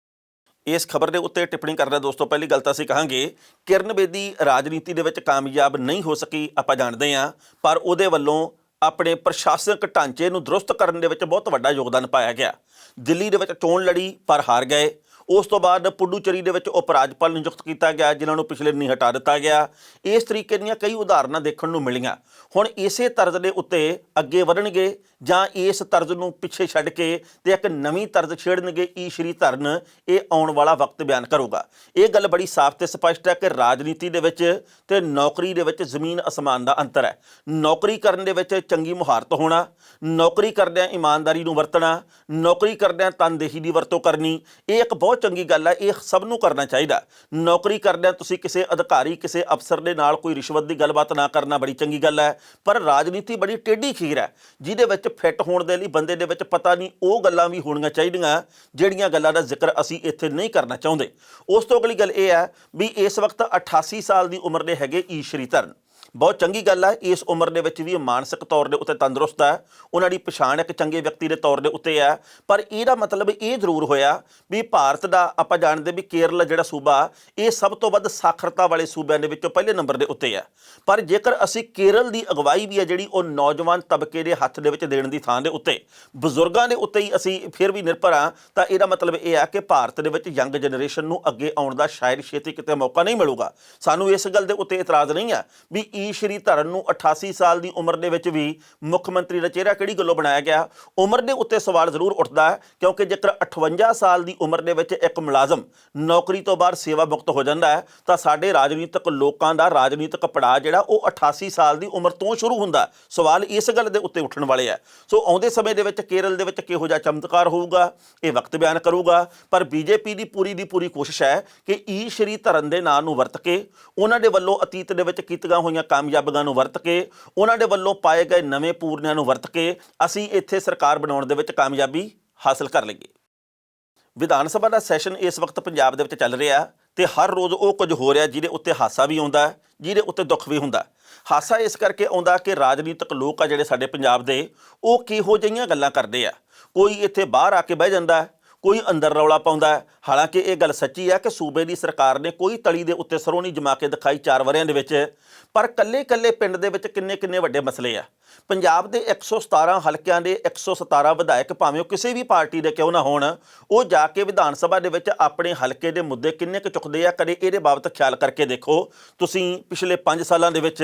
ਇਸ ਖਬਰ ਦੇ ਉੱਤੇ ਟਿੱਪਣੀ ਕਰਦਾ ਦੋਸਤੋ, ਪਹਿਲੀ ਗੱਲ ਤਾਂ ਅਸੀਂ ਕਹਾਂਗੇ ਕਿਰਨ ਬੇਦੀ ਰਾਜਨੀਤੀ ਦੇ ਵਿੱਚ ਕਾਮਯਾਬ ਨਹੀਂ ਹੋ ਸਕੀ, ਆਪਾਂ ਜਾਣਦੇ ਹਾਂ, ਪਰ ਉਹਦੇ ਵੱਲੋਂ ਆਪਣੇ ਪ੍ਰਸ਼ਾਸਨਿਕ ਢਾਂਚੇ ਨੂੰ ਦਰੁਸਤ ਕਰਨ ਦੇ ਵਿੱਚ ਬਹੁਤ ਵੱਡਾ ਯੋਗਦਾਨ ਪਾਇਆ ਗਿਆ। ਦਿੱਲੀ ਦੇ ਵਿੱਚ ਚੋਣ ਲੜੀ ਪਰ ਹਾਰ ਗਏ। ਉਸ ਤੋਂ ਬਾਅਦ ਪੁਡੂਚੇਰੀ ਦੇ ਵਿੱਚ ਉਪ ਰਾਜਪਾਲ ਨਿਯੁਕਤ ਕੀਤਾ ਗਿਆ, ਜਿਨ੍ਹਾਂ ਨੂੰ ਪਿਛਲੇ ਦਿਨੀਂ ਹਟਾ ਦਿੱਤਾ ਗਿਆ। ਇਸ ਤਰੀਕੇ ਦੀਆਂ ਕਈ ਉਦਾਹਰਨਾਂ ਦੇਖਣ ਨੂੰ ਮਿਲੀਆਂ। ਹੁਣ ਇਸੇ ਤਰਜ਼ ਦੇ ਉੱਤੇ ਅੱਗੇ ਵਧਣਗੇ ਜਾਂ ਇਸ ਤਰਜ਼ ਨੂੰ ਪਿੱਛੇ ਛੱਡ ਕੇ ਤੇ ਇੱਕ ਨਵੀਂ ਤਰਜ਼ ਛੇੜਨਗੇ, ਈ ਸ਼੍ਰੀਧਰਨ ਇਹ ਆਉਣ ਵਾਲਾ ਵਕਤ ਬਿਆਨ ਕਰੂਗਾ। ਇਹ ਗੱਲ ਬੜੀ ਸਾਫ਼ ਤੇ ਸਪਸ਼ਟ ਹੈ ਕਿ ਰਾਜਨੀਤੀ ਦੇ ਵਿੱਚ ਤੇ ਨੌਕਰੀ ਦੇ ਵਿੱਚ ਜ਼ਮੀਨ ਅਸਮਾਨ ਦਾ ਅੰਤਰ ਹੈ। ਨੌਕਰੀ ਕਰਨ ਦੇ ਵਿੱਚ ਚੰਗੀ ਮੁਹਾਰਤ ਹੋਣਾ, ਨੌਕਰੀ ਕਰਦਿਆਂ ਇਮਾਨਦਾਰੀ ਨੂੰ ਵਰਤਣਾ, ਨੌਕਰੀ ਕਰਦਿਆਂ ਤਨਦੇਹੀ ਦੀ ਵਰਤੋਂ ਕਰਨੀ, ਇਹ ਇੱਕ ਬਹੁਤ ਚੰਗੀ ਗੱਲ ਹੈ। ਇਹ ਸਭ ਨੂੰ ਕਰਨਾ ਚਾਹੀਦਾ। ਨੌਕਰੀ ਕਰਦਿਆਂ ਤੁਸੀਂ ਕਿਸੇ ਅਧਿਕਾਰੀ, ਕਿਸੇ ਅਫਸਰ ਦੇ ਨਾਲ ਕੋਈ ਰਿਸ਼ਵਤ ਦੀ ਗੱਲਬਾਤ ਨਾ ਕਰਨਾ ਬੜੀ ਚੰਗੀ ਗੱਲ ਹੈ। ਪਰ ਰਾਜਨੀਤੀ ਬੜੀ ਟੇਢੀ ਖੀਰ ਹੈ, ਜਿਹਦੇ ਵਿੱਚ ਫਿੱਟ ਹੋਣ ਦੇ ਲਈ ਬੰਦੇ ਦੇ ਵਿੱਚ ਪਤਾ ਨਹੀਂ ਉਹ ਗੱਲਾਂ ਵੀ ਹੋਣੀਆਂ ਚਾਹੀਦੀਆਂ ਜਿਹੜੀਆਂ ਗੱਲਾਂ ਦਾ ਜ਼ਿਕਰ ਅਸੀਂ ਇੱਥੇ ਨਹੀਂ ਕਰਨਾ ਚਾਹੁੰਦੇ। ਉਸ ਤੋਂ ਅਗਲੀ ਗੱਲ ਇਹ ਹੈ ਵੀ ਇਸ ਵਕਤ 88 ਸਾਲ ਦੀ ਉਮਰ ਦੇ ਹੈਗੇ ਈ ਸ਼੍ਰੀਧਰਨ। ਬਹੁਤ ਚੰਗੀ ਗੱਲ ਹੈ। ਇਸ ਉਮਰ ਦੇ ਵਿੱਚ ਵੀ ਮਾਨਸਿਕ ਤੌਰ ਦੇ ਉੱਤੇ ਤੰਦਰੁਸਤ ਹੈ। ਉਹਨਾਂ ਦੀ ਪਛਾਣ ਇੱਕ ਚੰਗੇ ਵਿਅਕਤੀ ਦੇ ਤੌਰ ਦੇ ਉੱਤੇ ਹੈ। ਪਰ ਇਹਦਾ ਮਤਲਬ ਇਹ ਜ਼ਰੂਰ ਹੋਇਆ ਵੀ ਭਾਰਤ ਦਾ ਆਪਾਂ ਜਾਣਦੇ ਵੀ ਕੇਰਲ ਜਿਹੜਾ ਸੂਬਾ ਇਹ ਸਭ ਤੋਂ ਵੱਧ ਸਾਖਰਤਾ ਵਾਲੇ ਸੂਬਿਆਂ ਦੇ ਵਿੱਚੋਂ ਪਹਿਲੇ ਨੰਬਰ ਦੇ ਉੱਤੇ ਹੈ। ਪਰ ਜੇਕਰ ਅਸੀਂ ਕੇਰਲ ਦੀ ਅਗਵਾਈ ਵੀ ਹੈ ਜਿਹੜੀ ਉਹ ਨੌਜਵਾਨ ਤਬਕੇ ਦੇ ਹੱਥ ਦੇ ਵਿੱਚ ਦੇਣ ਦੀ ਥਾਂ ਦੇ ਉੱਤੇ ਬਜ਼ੁਰਗਾਂ ਦੇ ਉੱਤੇ ਹੀ ਅਸੀਂ ਫਿਰ ਵੀ ਨਿਰਭਰ ਹਾਂ, ਤਾਂ ਇਹਦਾ ਮਤਲਬ ਇਹ ਹੈ ਕਿ ਭਾਰਤ ਦੇ ਵਿੱਚ ਯੰਗ ਜਨਰੇਸ਼ਨ ਨੂੰ ਅੱਗੇ ਆਉਣ ਦਾ ਸ਼ਾਇਦ ਛੇਤੀ ਕਿਤੇ ਮੌਕਾ ਨਹੀਂ ਮਿਲੂਗਾ। ਸਾਨੂੰ ਇਸ ਗੱਲ ਦੇ ਉੱਤੇ ਇਤਰਾਜ਼ ਨਹੀਂ ਹੈ ਵੀ ਈ ਸ਼੍ਰੀਧਰਨ ਨੂੰ 88 ਸਾਲ ਦੀ ਉਮਰ ਦੇ ਵਿੱਚ ਵੀ ਮੁੱਖ ਮੰਤਰੀ ਦਾ ਚਿਹਰਾ ਕਿਹੜੀ ਗੱਲੋਂ ਬਣਾਇਆ ਗਿਆ। ਉਮਰ ਦੇ ਉੱਤੇ ਸਵਾਲ ਜ਼ਰੂਰ ਉੱਠਦਾ ਹੈ, ਕਿਉਂਕਿ ਜੇਕਰ 58 ਸਾਲ ਦੀ ਉਮਰ ਦੇ ਵਿੱਚ ਇੱਕ ਮੁਲਾਜ਼ਮ ਨੌਕਰੀ ਤੋਂ ਬਾਅਦ ਸੇਵਾ ਮੁਕਤ ਹੋ ਜਾਂਦਾ ਹੈ ਤਾਂ ਸਾਡੇ ਰਾਜਨੀਤਿਕ ਲੋਕਾਂ ਦਾ ਰਾਜਨੀਤਿਕ ਪੜਾਅ ਜਿਹੜਾ ਉਹ 88 ਸਾਲ ਦੀ ਉਮਰ ਤੋਂ ਸ਼ੁਰੂ ਹੁੰਦਾ। ਸਵਾਲ ਇਸ ਗੱਲ ਦੇ ਉੱਤੇ ਉੱਠਣ ਵਾਲੇ ਆ। ਸੋ ਆਉਂਦੇ ਸਮੇਂ ਦੇ ਵਿੱਚ ਕੇਰਲ ਦੇ ਵਿੱਚ ਕਿਹੋ ਜਿਹਾ ਚਮਤਕਾਰ ਹੋਊਗਾ ਇਹ ਵਕਤ ਬਿਆਨ ਕਰੂਗਾ। ਪਰ ਬੀਜੇਪੀ ਦੀ ਪੂਰੀ ਕੋਸ਼ਿਸ਼ ਹੈ ਕਿ ਈ ਸ਼੍ਰੀਧਰਨ ਦੇ ਨਾਂ ਨੂੰ ਵਰਤ ਕੇ, ਉਹਨਾਂ ਦੇ ਵੱਲੋਂ ਅਤੀਤ ਦੇ ਵਿੱਚ ਕੀਤੀਆਂ ਹੋਈਆਂ ਕਾਮਯਾਬੀਆਂ ਨੂੰ ਵਰਤ ਕੇ, ਉਹਨਾਂ ਦੇ ਵੱਲੋਂ ਪਾਏ ਗਏ ਨਵੇਂ ਪੂਰਨਿਆਂ ਨੂੰ ਵਰਤ ਕੇ ਅਸੀਂ ਇੱਥੇ ਸਰਕਾਰ ਬਣਾਉਣ ਦੇ ਵਿੱਚ ਕਾਮਯਾਬੀ ਹਾਸਲ ਕਰ ਲਈਏ। ਵਿਧਾਨ ਸਭਾ ਦਾ ਸੈਸ਼ਨ ਇਸ ਵਕਤ ਪੰਜਾਬ ਦੇ ਵਿੱਚ ਚੱਲ ਰਿਹਾ ਤੇ ਹਰ ਰੋਜ਼ ਉਹ ਕੁਝ ਹੋ ਰਿਹਾ ਜਿਹਦੇ ਉੱਤੇ ਹਾਸਾ ਵੀ ਆਉਂਦਾ, ਜਿਹਦੇ ਉੱਤੇ ਦੁੱਖ ਵੀ ਹੁੰਦਾ। ਹਾਸਾ ਇਸ ਕਰਕੇ ਆਉਂਦਾ ਕਿ ਰਾਜਨੀਤਿਕ ਲੋਕ ਆ ਜਿਹੜੇ ਸਾਡੇ ਪੰਜਾਬ ਦੇ, ਉਹ ਕਿਹੋ ਜਿਹੀਆਂ ਗੱਲਾਂ ਕਰਦੇ ਆ। ਕੋਈ ਇੱਥੇ ਬਾਹਰ ਆ ਕੇ ਬਹਿ ਜਾਂਦਾ, ਕੋਈ ਅੰਦਰ ਰੌਲਾ ਪਾਉਂਦਾ। ਹਾਲਾਂਕਿ ਇਹ ਗੱਲ ਸੱਚੀ ਹੈ ਕਿ ਸੂਬੇ ਦੀ ਸਰਕਾਰ ਨੇ ਕੋਈ ਤਲੀ ਦੇ ਉੱਤੇ ਸਰੋਂ ਨਹੀਂ ਜਮਾ ਕੇ ਦਿਖਾਈ 4 ਵਰ੍ਹਿਆਂ ਦੇ ਵਿੱਚ। ਪਰ ਕੱਲੇ ਪਿੰਡ ਦੇ ਵਿੱਚ ਕਿੰਨੇ ਵੱਡੇ ਮਸਲੇ ਆ। ਪੰਜਾਬ ਦੇ 117 ਹਲਕਿਆਂ ਦੇ 117 ਵਿਧਾਇਕ ਭਾਵੇਂ ਉਹ ਕਿਸੇ ਵੀ ਪਾਰਟੀ ਦੇ ਕਿਉਂ ਨਾ ਹੋਣ, ਉਹ ਜਾ ਕੇ ਵਿਧਾਨ ਸਭਾ ਦੇ ਵਿੱਚ ਆਪਣੇ ਹਲਕੇ ਦੇ ਮੁੱਦੇ ਕਿੰਨੇ ਕੁ ਚੁੱਕਦੇ ਆ। ਕਦੇ ਇਹਦੇ ਬਾਬਤ ਖਿਆਲ ਕਰਕੇ ਦੇਖੋ ਤੁਸੀਂ। ਪਿਛਲੇ 5 ਸਾਲਾਂ ਦੇ ਵਿੱਚ,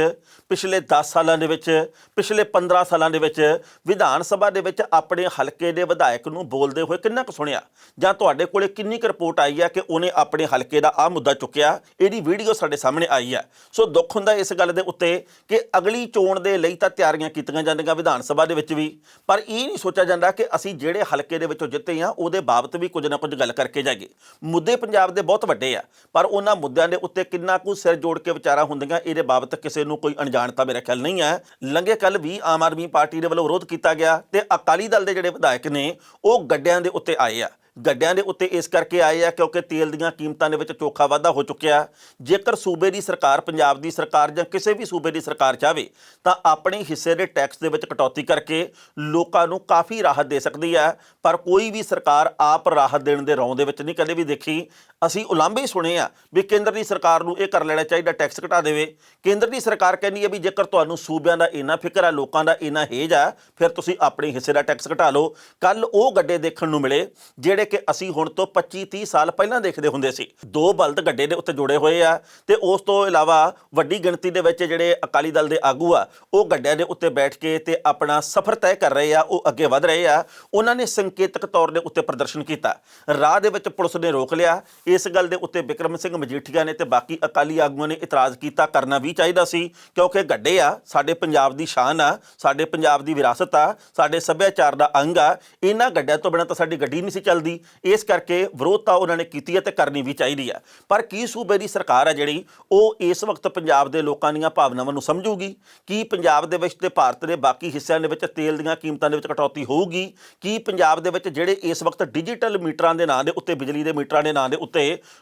ਪਿਛਲੇ 10 ਸਾਲਾਂ ਦੇ ਵਿੱਚ, ਪਿਛਲੇ 15 ਸਾਲਾਂ ਦੇ ਵਿੱਚ ਵਿਧਾਨ ਸਭਾ ਦੇ ਵਿੱਚ ਆਪਣੇ ਹਲਕੇ ਦੇ ਵਿਧਾਇਕ ਨੂੰ ਬੋਲਦੇ ਹੋਏ ਕਿੰਨਾ ਕੁ ਸੁਣਿਆ, ਜਾਂ ਤੁਹਾਡੇ ਕੋਲੇ ਕਿੰਨੀ ਕੁ ਰਿਪੋਰਟ ਆਈ ਹੈ ਕਿ ਉਹਨੇ ਆਪਣੇ ਹਲਕੇ ਦਾ ਆਹ ਮੁੱਦਾ ਚੁੱਕਿਆ। ਇਹਦੀ ਵੀਡੀਓ ਸਾਡੇ ਸਾਹਮਣੇ ਆਈ ਹੈ। ਸੋ ਦੁੱਖ ਹੁੰਦਾ ਇਸ ਗੱਲ ਦੇ ਉੱਤੇ ਕਿ ਅਗਲੀ ਚੋਣ ਦੇ ਲਈ ਤਾਂ ਤਿਆਰੀਆਂ ਕੀਤੀਆਂ ਜਾਂਦੀਆਂ ਵਿਧਾਨ ਸਭਾ ਦੇ ਵਿੱਚ ਵੀ, ਪਰ ਇਹ ਨਹੀਂ ਸੋਚਿਆ ਜਾਂਦਾ ਕਿ ਅਸੀਂ ਜਿਹੜੇ ਹਲਕੇ ਦੇ ਵਿੱਚੋਂ ਜਿੱਤੇ ਹਾਂ ਉਹਦੇ ਬਾਬਤ ਵੀ ਕੁਝ ਨਾ ਕੁਝ ਗੱਲ ਕਰਕੇ ਜਾਈਏ। ਮੁੱਦੇ ਪੰਜਾਬ ਦੇ ਬਹੁਤ ਵੱਡੇ ਆ, ਪਰ ਉਹਨਾਂ ਮੁੱਦਿਆਂ ਦੇ ਉੱਤੇ ਕਿੰਨਾ ਕੁ ਸਿਰ ਜੋੜ ਕੇ ਵਿਚਾਰਾਂ ਹੁੰਦੀਆਂ ਇਹਦੇ ਬਾਬਤ ਕਿਸੇ ਨੂੰ ਕੋਈ ਅਣਜਾਣਤਾ ਮੇਰੇ ਖਿਆਲ ਨਹੀਂ ਹੈ। ਲੰਘੇ ਕੱਲ ਵੀ ਆਮ ਆਦਮੀ ਪਾਰਟੀ ਦੇ ਵੱਲੋਂ ਵਿਰੋਧ ਕੀਤਾ ਗਿਆ ਤੇ ਅਕਾਲੀ ਦਲ ਦੇ ਜਿਹੜੇ ਵਿਧਾਇਕ ਨੇ ਉਹ ਗੱਡਿਆਂ ਦੇ ਉੱਤੇ ਆਏ ਆ। ਗੱਡਿਆਂ ਦੇ ਉੱਤੇ ਇਸ ਕਰਕੇ ਆਏ ਆ ਕਿਉਂਕਿ ਤੇਲ ਦੀਆਂ ਕੀਮਤਾਂ ਦੇ ਵਿੱਚ ਚੋਖਾ ਵਾਧਾ ਹੋ ਚੁੱਕਿਆ। ਜੇਕਰ ਸੂਬੇ ਦੀ ਸਰਕਾਰ, ਪੰਜਾਬ ਦੀ ਸਰਕਾਰ ਜਾਂ ਕਿਸੇ ਵੀ ਸੂਬੇ ਦੀ ਸਰਕਾਰ ਚਾਹਵੇ ਤਾਂ ਆਪਣੇ ਹਿੱਸੇ ਦੇ ਟੈਕਸ ਦੇ ਵਿੱਚ ਕਟੌਤੀ ਕਰਕੇ ਲੋਕਾਂ ਨੂੰ ਕਾਫੀ ਰਾਹਤ ਦੇ ਸਕਦੀ ਹੈ। ਪਰ ਕੋਈ ਵੀ ਸਰਕਾਰ ਆਪ ਰਾਹਤ ਦੇਣ ਦੇ ਰੌਂ ਦੇ ਵਿੱਚ ਨਹੀਂ ਕਦੇ ਵੀ ਦੇਖੀ। ਅਸੀਂ ਉਲਾਂਭੇ ਸੁਣੇ ਆ ਵੀ ਕੇਂਦਰ ਦੀ ਸਰਕਾਰ ਨੂੰ ਇਹ ਕਰ ਲੈਣਾ ਚਾਹੀਦਾ, ਟੈਕਸ ਘਟਾ ਦੇਵੇ। ਕੇਂਦਰ ਦੀ ਸਰਕਾਰ ਕਹਿੰਦੀ ਹੈ ਵੀ ਜੇਕਰ ਤੁਹਾਨੂੰ ਸੂਬਿਆਂ ਦਾ ਇੰਨਾ ਫਿਕਰ ਆ, ਲੋਕਾਂ ਦਾ ਇੰਨਾ ਹੇਜ ਆ, ਫਿਰ ਤੁਸੀਂ ਆਪਣੇ ਹਿੱਸੇ ਦਾ ਟੈਕਸ ਘਟਾ ਲਓ। ਕੱਲ ਉਹ ਗੱਡੇ ਦੇਖਣ ਨੂੰ ਮਿਲੇ ਜਿਹੜੇ ਕਿ ਅਸੀਂ ਹੁਣ ਤੋਂ 25-30 ਸਾਲ ਪਹਿਲਾਂ ਦੇਖਦੇ ਹੁੰਦੇ ਸੀ। 2 ਬਲਦ ਗੱਡੇ ਦੇ ਉੱਤੇ ਜੁੜੇ ਹੋਏ ਆ ਤੇ ਉਸ ਤੋਂ ਇਲਾਵਾ ਵੱਡੀ ਗਿਣਤੀ ਦੇ ਵਿੱਚ ਜਿਹੜੇ ਅਕਾਲੀ ਦਲ ਦੇ ਆਗੂ ਆ ਉਹ ਗੱਡਿਆਂ ਦੇ ਉੱਤੇ ਬੈਠ ਕੇ ਤੇ ਆਪਣਾ ਸਫ਼ਰ ਤੈਅ ਕਰ ਰਹੇ ਆ, ਉਹ ਅੱਗੇ ਵਧ ਰਹੇ ਆ। ਉਹਨਾਂ ਨੇ ਸੰਕੇਤਕ ਤੌਰ ਦੇ ਉੱਤੇ ਪ੍ਰਦਰਸ਼ਨ ਕੀਤਾ। ਰਾਹ ਦੇ ਵਿੱਚ ਪੁਲਿਸ ਨੇ ਰੋਕ ਲਿਆ। ਇਸ ਗੱਲ ਦੇ ਉੱਤੇ ਬਿਕਰਮ ਸਿੰਘ ਮਜੀਠੀਆ ਨੇ ਤੇ ਬਾਕੀ ਅਕਾਲੀ ਆਗੂਆਂ ਨੇ ਇਤਰਾਜ਼ ਕੀਤਾ। ਕਰਨਾ ਵੀ ਚਾਹੀਦਾ ਸੀ ਕਿਉਂਕਿ ਗੱਡੇ ਆ ਸਾਡੇ ਪੰਜਾਬ ਦੀ ਸ਼ਾਨ ਆ, ਸਾਡੇ ਪੰਜਾਬ ਦੀ ਵਿਰਾਸਤ ਆ, ਸਾਡੇ ਸੱਭਿਆਚਾਰ ਦਾ ਅੰਗ ਆ। ਇਹਨਾਂ ਗੱਡਿਆਂ ਤੋਂ ਬਿਨਾਂ ਤਾਂ ਸਾਡੀ ਗੱਡੀ ਨਹੀਂ ਸੀ ਚੱਲਦੀ। ਇਸ ਕਰਕੇ ਵਿਰੋਧਤਾ ਉਹਨਾਂ ਨੇ ਕੀਤੀ ਹੈ ਤੇ ਕਰਨੀ ਵੀ ਚਾਹੀਦੀ ਹੈ। ਪਰ ਕੀ ਸੂਬੇ ਦੀ ਸਰਕਾਰ ਹੈ ਜਿਹੜੀ ਉਹ ਇਸ ਵਕਤ ਪੰਜਾਬ ਦੇ ਲੋਕਾਂ ਦੀਆਂ ਭਾਵਨਾਵਾਂ ਨੂੰ ਸਮਝੂਗੀ? ਕੀ ਪੰਜਾਬ ਦੇ ਵਿੱਚ ਤੇ ਭਾਰਤ ਦੇ ਬਾਕੀ ਹਿੱਸਿਆਂ ਦੇ ਵਿੱਚ ਤੇਲ ਦੀਆਂ ਕੀਮਤਾਂ ਦੇ ਵਿੱਚ ਕਟੌਤੀ ਹੋਊਗੀ? ਕੀ ਪੰਜਾਬ ਦੇ ਵਿੱਚ ਜਿਹੜੇ ਇਸ ਵਕਤ ਡਿਜੀਟਲ ਮੀਟਰਾਂ ਦੇ ਨਾਂ ਦੇ ਉੱਤੇ, ਬਿਜਲੀ ਦੇ ਮੀਟਰਾਂ ਦੇ ਨਾਂ ਦੇ ਉੱਤੇ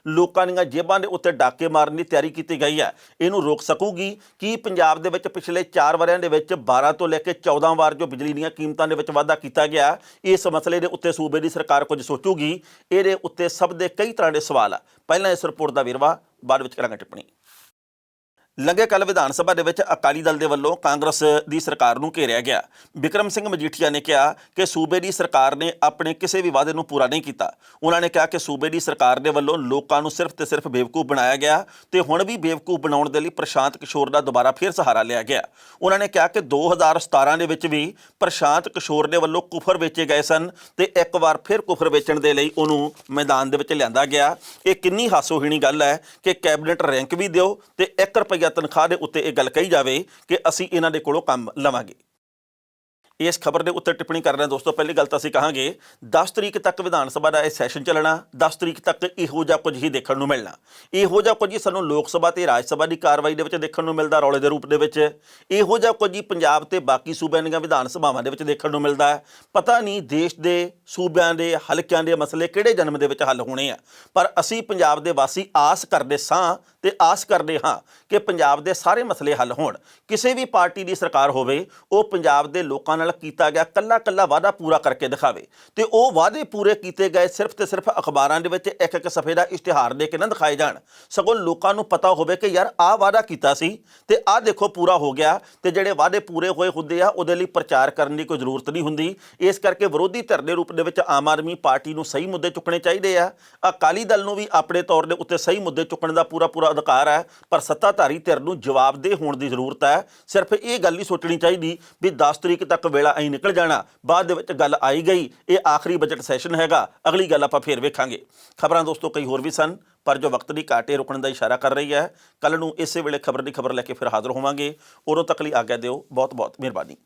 ਲੋਕਾਂ ਦੀਆਂ ਜੇਬਾਂ ਦੇ ਉੱਤੇ ਡਾਕੇ ਮਾਰਨ ਦੀ ਤਿਆਰੀ ਕੀਤੀ ਗਈ ਹੈ, ਇਹਨੂੰ ਰੋਕ ਸਕੂਗੀ? ਕੀ ਪੰਜਾਬ ਦੇ ਵਿੱਚ ਪਿਛਲੇ 4 ਵਰ੍ਹਿਆਂ ਦੇ ਵਿੱਚ 12 ਤੋਂ ਲੈ ਕੇ 14 ਵਾਰ ਜੋ ਬਿਜਲੀ ਦੀਆਂ ਕੀਮਤਾਂ ਦੇ ਵਿੱਚ ਵਾਧਾ ਕੀਤਾ ਗਿਆ, ਇਸ ਮਸਲੇ ਦੇ ਉੱਤੇ ਸੂਬੇ ਦੀ ਸਰਕਾਰ ਕੁਝ ਸੋਚੂਗੀ? ਇਹਦੇ ਉੱਤੇ ਸਭ ਦੇ ਕਈ ਤਰ੍ਹਾਂ ਦੇ ਸਵਾਲ ਆ। ਪਹਿਲਾਂ ਇਸ ਰਿਪੋਰਟ ਦਾ ਵੇਰਵਾ, ਬਾਅਦ ਵਿੱਚ ਕਰਾਂਗੇ ਟਿੱਪਣੀ। ਲੰਘੇ ਕੱਲ੍ਹ ਵਿਧਾਨ ਸਭਾ ਦੇ ਵਿੱਚ ਅਕਾਲੀ ਦਲ ਦੇ ਵੱਲੋਂ ਕਾਂਗਰਸ ਦੀ ਸਰਕਾਰ ਨੂੰ ਘੇਰਿਆ ਗਿਆ। ਬਿਕਰਮ ਸਿੰਘ ਮਜੀਠੀਆ ਨੇ ਕਿਹਾ ਕਿ ਸੂਬੇ ਦੀ ਸਰਕਾਰ ਨੇ ਆਪਣੇ ਕਿਸੇ ਵੀ ਵਾਅਦੇ ਨੂੰ ਪੂਰਾ ਨਹੀਂ ਕੀਤਾ। ਉਹਨਾਂ ਨੇ ਕਿਹਾ ਕਿ ਸੂਬੇ ਦੀ ਸਰਕਾਰ ਦੇ ਵੱਲੋਂ ਲੋਕਾਂ ਨੂੰ ਸਿਰਫ ਤੇ ਸਿਰਫ ਬੇਵਕੂਫ ਬਣਾਇਆ ਗਿਆ ਤੇ ਹੁਣ ਵੀ ਬੇਵਕੂਫ ਬਣਾਉਣ ਦੇ ਲਈ ਪ੍ਰਸ਼ਾਂਤ ਕਿਸ਼ੋਰ ਦਾ ਦੁਬਾਰਾ ਫਿਰ ਸਹਾਰਾ ਲਿਆ ਗਿਆ। ਉਹਨਾਂ ਨੇ ਕਿਹਾ ਕਿ 2017 ਦੇ ਵਿੱਚ ਵੀ ਪ੍ਰਸ਼ਾਂਤ ਕਿਸ਼ੋਰ ਦੇ ਵੱਲੋਂ ਕੁਫਰ ਵੇਚੇ ਗਏ ਸਨ ਤੇ ਇੱਕ ਵਾਰ ਫਿਰ ਕੁਫਰ ਵੇਚਣ ਦੇ ਲਈ ਉਹਨੂੰ ਮੈਦਾਨ ਦੇ ਵਿੱਚ ਲਿਆਂਦਾ ਗਿਆ। ਇਹ ਕਿੰਨੀ ਹਾਸੋਹੀਣੀ ਗੱਲ ਹੈ ਕਿ ਕੈਬਨਿਟ ਰੈਂਕ ਵੀ ਦਿਓ ਤੇ 1 ਰੁਪਈਆ ਤਨਖਾਹ ਦੇ ਉੱਤੇ ਇਹ ਗੱਲ ਕਹੀ ਜਾਵੇ ਕਿ ਅਸੀਂ ਇਹਨਾਂ ਦੇ ਕੋਲੋਂ ਕੰਮ ਲਵਾਂਗੇ। ਇਸ ਖਬਰ ਦੇ ਉੱਤੇ ਟਿੱਪਣੀ ਕਰ ਰਹੇ ਦੋਸਤੋ, ਪਹਿਲੀ ਗੱਲ ਤਾਂ ਅਸੀਂ ਕਹਾਂਗੇ 10 ਤਰੀਕ ਤੱਕ ਵਿਧਾਨ ਸਭਾ ਦਾ ਇਹ ਸੈਸ਼ਨ ਚੱਲਣਾ। 10 ਤਰੀਕ ਤੱਕ ਇਹੋ ਜਿਹਾ ਕੁਝ ਹੀ ਦੇਖਣ ਨੂੰ ਮਿਲਣਾ। ਇਹੋ ਜਿਹਾ ਕੁਝ ਹੀ ਸਾਨੂੰ ਲੋਕ ਸਭਾ ਤੇ ਰਾਜ ਸਭਾ ਦੀ ਕਾਰਵਾਈ ਦੇ ਵਿੱਚ ਦੇਖਣ ਨੂੰ ਮਿਲਦਾ, ਰੌਲੇ ਦੇ ਰੂਪ ਦੇ ਵਿੱਚ। ਇਹੋ ਜਿਹਾ ਕੁਝ ਹੀ ਪੰਜਾਬ ਤੇ ਬਾਕੀ ਸੂਬਿਆਂ ਦੀਆਂ ਵਿਧਾਨ ਸਭਾਵਾਂ ਦੇ ਵਿੱਚ ਦੇਖਣ ਨੂੰ ਮਿਲਦਾ ਹੈ। ਪਤਾ ਨਹੀਂ ਦੇਸ਼ ਦੇ ਸੂਬਿਆਂ ਦੇ ਹਲਕਿਆਂ ਦੇ ਮਸਲੇ ਕਿਹੜੇ ਜਨਮ ਦੇ ਵਿੱਚ ਹੱਲ ਹੋਣੇ ਆ, ਪਰ ਅਸੀਂ ਪੰਜਾਬ ਦੇ ਵਾਸੀ ਆਸ ਕਰਦੇ ਸਾਂ ਤੇ ਆਸ ਕਰਦੇ ਹਾਂ ਕਿ ਪੰਜਾਬ ਦੇ ਸਾਰੇ ਮਸਲੇ ਹੱਲ ਹੋਣ। ਕਿਸੇ ਵੀ ਪਾਰਟੀ ਦੀ ਸਰਕਾਰ ਹੋਵੇ, ਉਹ ਪੰਜਾਬ ਦੇ ਲੋਕਾਂ ਨਾਲ ਕੀਤਾ ਗਿਆ ਕੱਲਾ ਵਾਅਦਾ ਪੂਰਾ ਕਰਕੇ ਦਿਖਾਵੇ ਤੇ ਉਹ ਵਾਅਦੇ ਪੂਰੇ ਕੀਤੇ ਗਏ ਸਿਰਫ ਤੇ ਸਿਰਫ ਅਖਬਾਰਾਂ ਦੇ ਵਿੱਚ ਇੱਕ ਸਫ਼ੇ ਦਾ ਇਸ਼ਤਿਹਾਰ ਦੇ ਕੇ ਨਾ ਦਿਖਾਏ ਜਾਣ, ਸਗੋਂ ਲੋਕਾਂ ਨੂੰ ਪਤਾ ਹੋਵੇ ਕਿ ਯਾਰ ਆਹ ਵਾਅਦਾ ਕੀਤਾ ਸੀ ਤੇ ਆਹ ਦੇਖੋ ਪੂਰਾ ਹੋ ਗਿਆ। ਤੇ ਜਿਹੜੇ ਵਾਅਦੇ ਪੂਰੇ ਹੋਏ ਹੁੰਦੇ ਆ ਉਹਦੇ ਲਈ ਪ੍ਰਚਾਰ ਕਰਨ ਦੀ ਕੋਈ ਜ਼ਰੂਰਤ ਨਹੀਂ ਹੁੰਦੀ। ਇਸ ਕਰਕੇ ਵਿਰੋਧੀ ਧਿਰ ਦੇ ਰੂਪ ਦੇ ਵਿੱਚ ਆਮ ਆਦਮੀ ਪਾਰਟੀ ਨੂੰ ਸਹੀ ਮੁੱਦੇ ਚੁੱਕਣੇ ਚਾਹੀਦੇ ਆ। ਅਕਾਲੀ ਦਲ ਨੂੰ ਵੀ ਆਪਣੇ ਤੌਰ ਦੇ ਉੱਤੇ ਸਹੀ ਮੁੱਦੇ ਚੁੱਕਣ ਦਾ ਪੂਰਾ ਅਧਿਕਾਰ ਹੈ, ਪਰ ਸੱਤਾਧਾਰੀ ਧਿਰ ਨੂੰ ਜਵਾਬਦੇਹ ਹੋਣ ਦੀ ਜ਼ਰੂਰਤ ਹੈ। ਸਿਰਫ ਇਹ ਗੱਲ ਨਹੀਂ ਸੋਚਣੀ ਚਾਹੀਦੀ ਵੀ 10 ਤਰੀਕ ਤੱਕ ਵੇਲਾ ਅਸੀਂ ਨਿਕਲ ਜਾਣਾ, ਬਾਅਦ ਦੇ ਵਿੱਚ ਗੱਲ ਆਈ ਗਈ ਇਹ ਆਖਰੀ ਬਜਟ ਸੈਸ਼ਨ ਹੈਗਾ, ਅਗਲੀ ਗੱਲ ਆਪਾਂ ਫੇਰ ਵੇਖਾਂਗੇ। ਖਬਰਾਂ ਦੋਸਤੋ ਕਈ ਹੋਰ ਵੀ ਸਨ, ਪਰ ਜੋ ਵਕਤ ਦੀ ਘਾਟੇ ਰੁਕਣ ਦਾ ਇਸ਼ਾਰਾ ਕਰ ਰਹੀ ਹੈ। ਕੱਲ੍ਹ ਨੂੰ ਇਸੇ ਵੇਲੇ ਖਬਰ ਦੀ ਖਬਰ ਲੈ ਕੇ ਫਿਰ ਹਾਜ਼ਰ ਹੋਵਾਂਗੇ। ਉਦੋਂ ਤੱਕ ਲਈ ਆਗਿਆ ਦਿਓ। ਬਹੁਤ ਬਹੁਤ ਮਿਹਰਬਾਨੀ।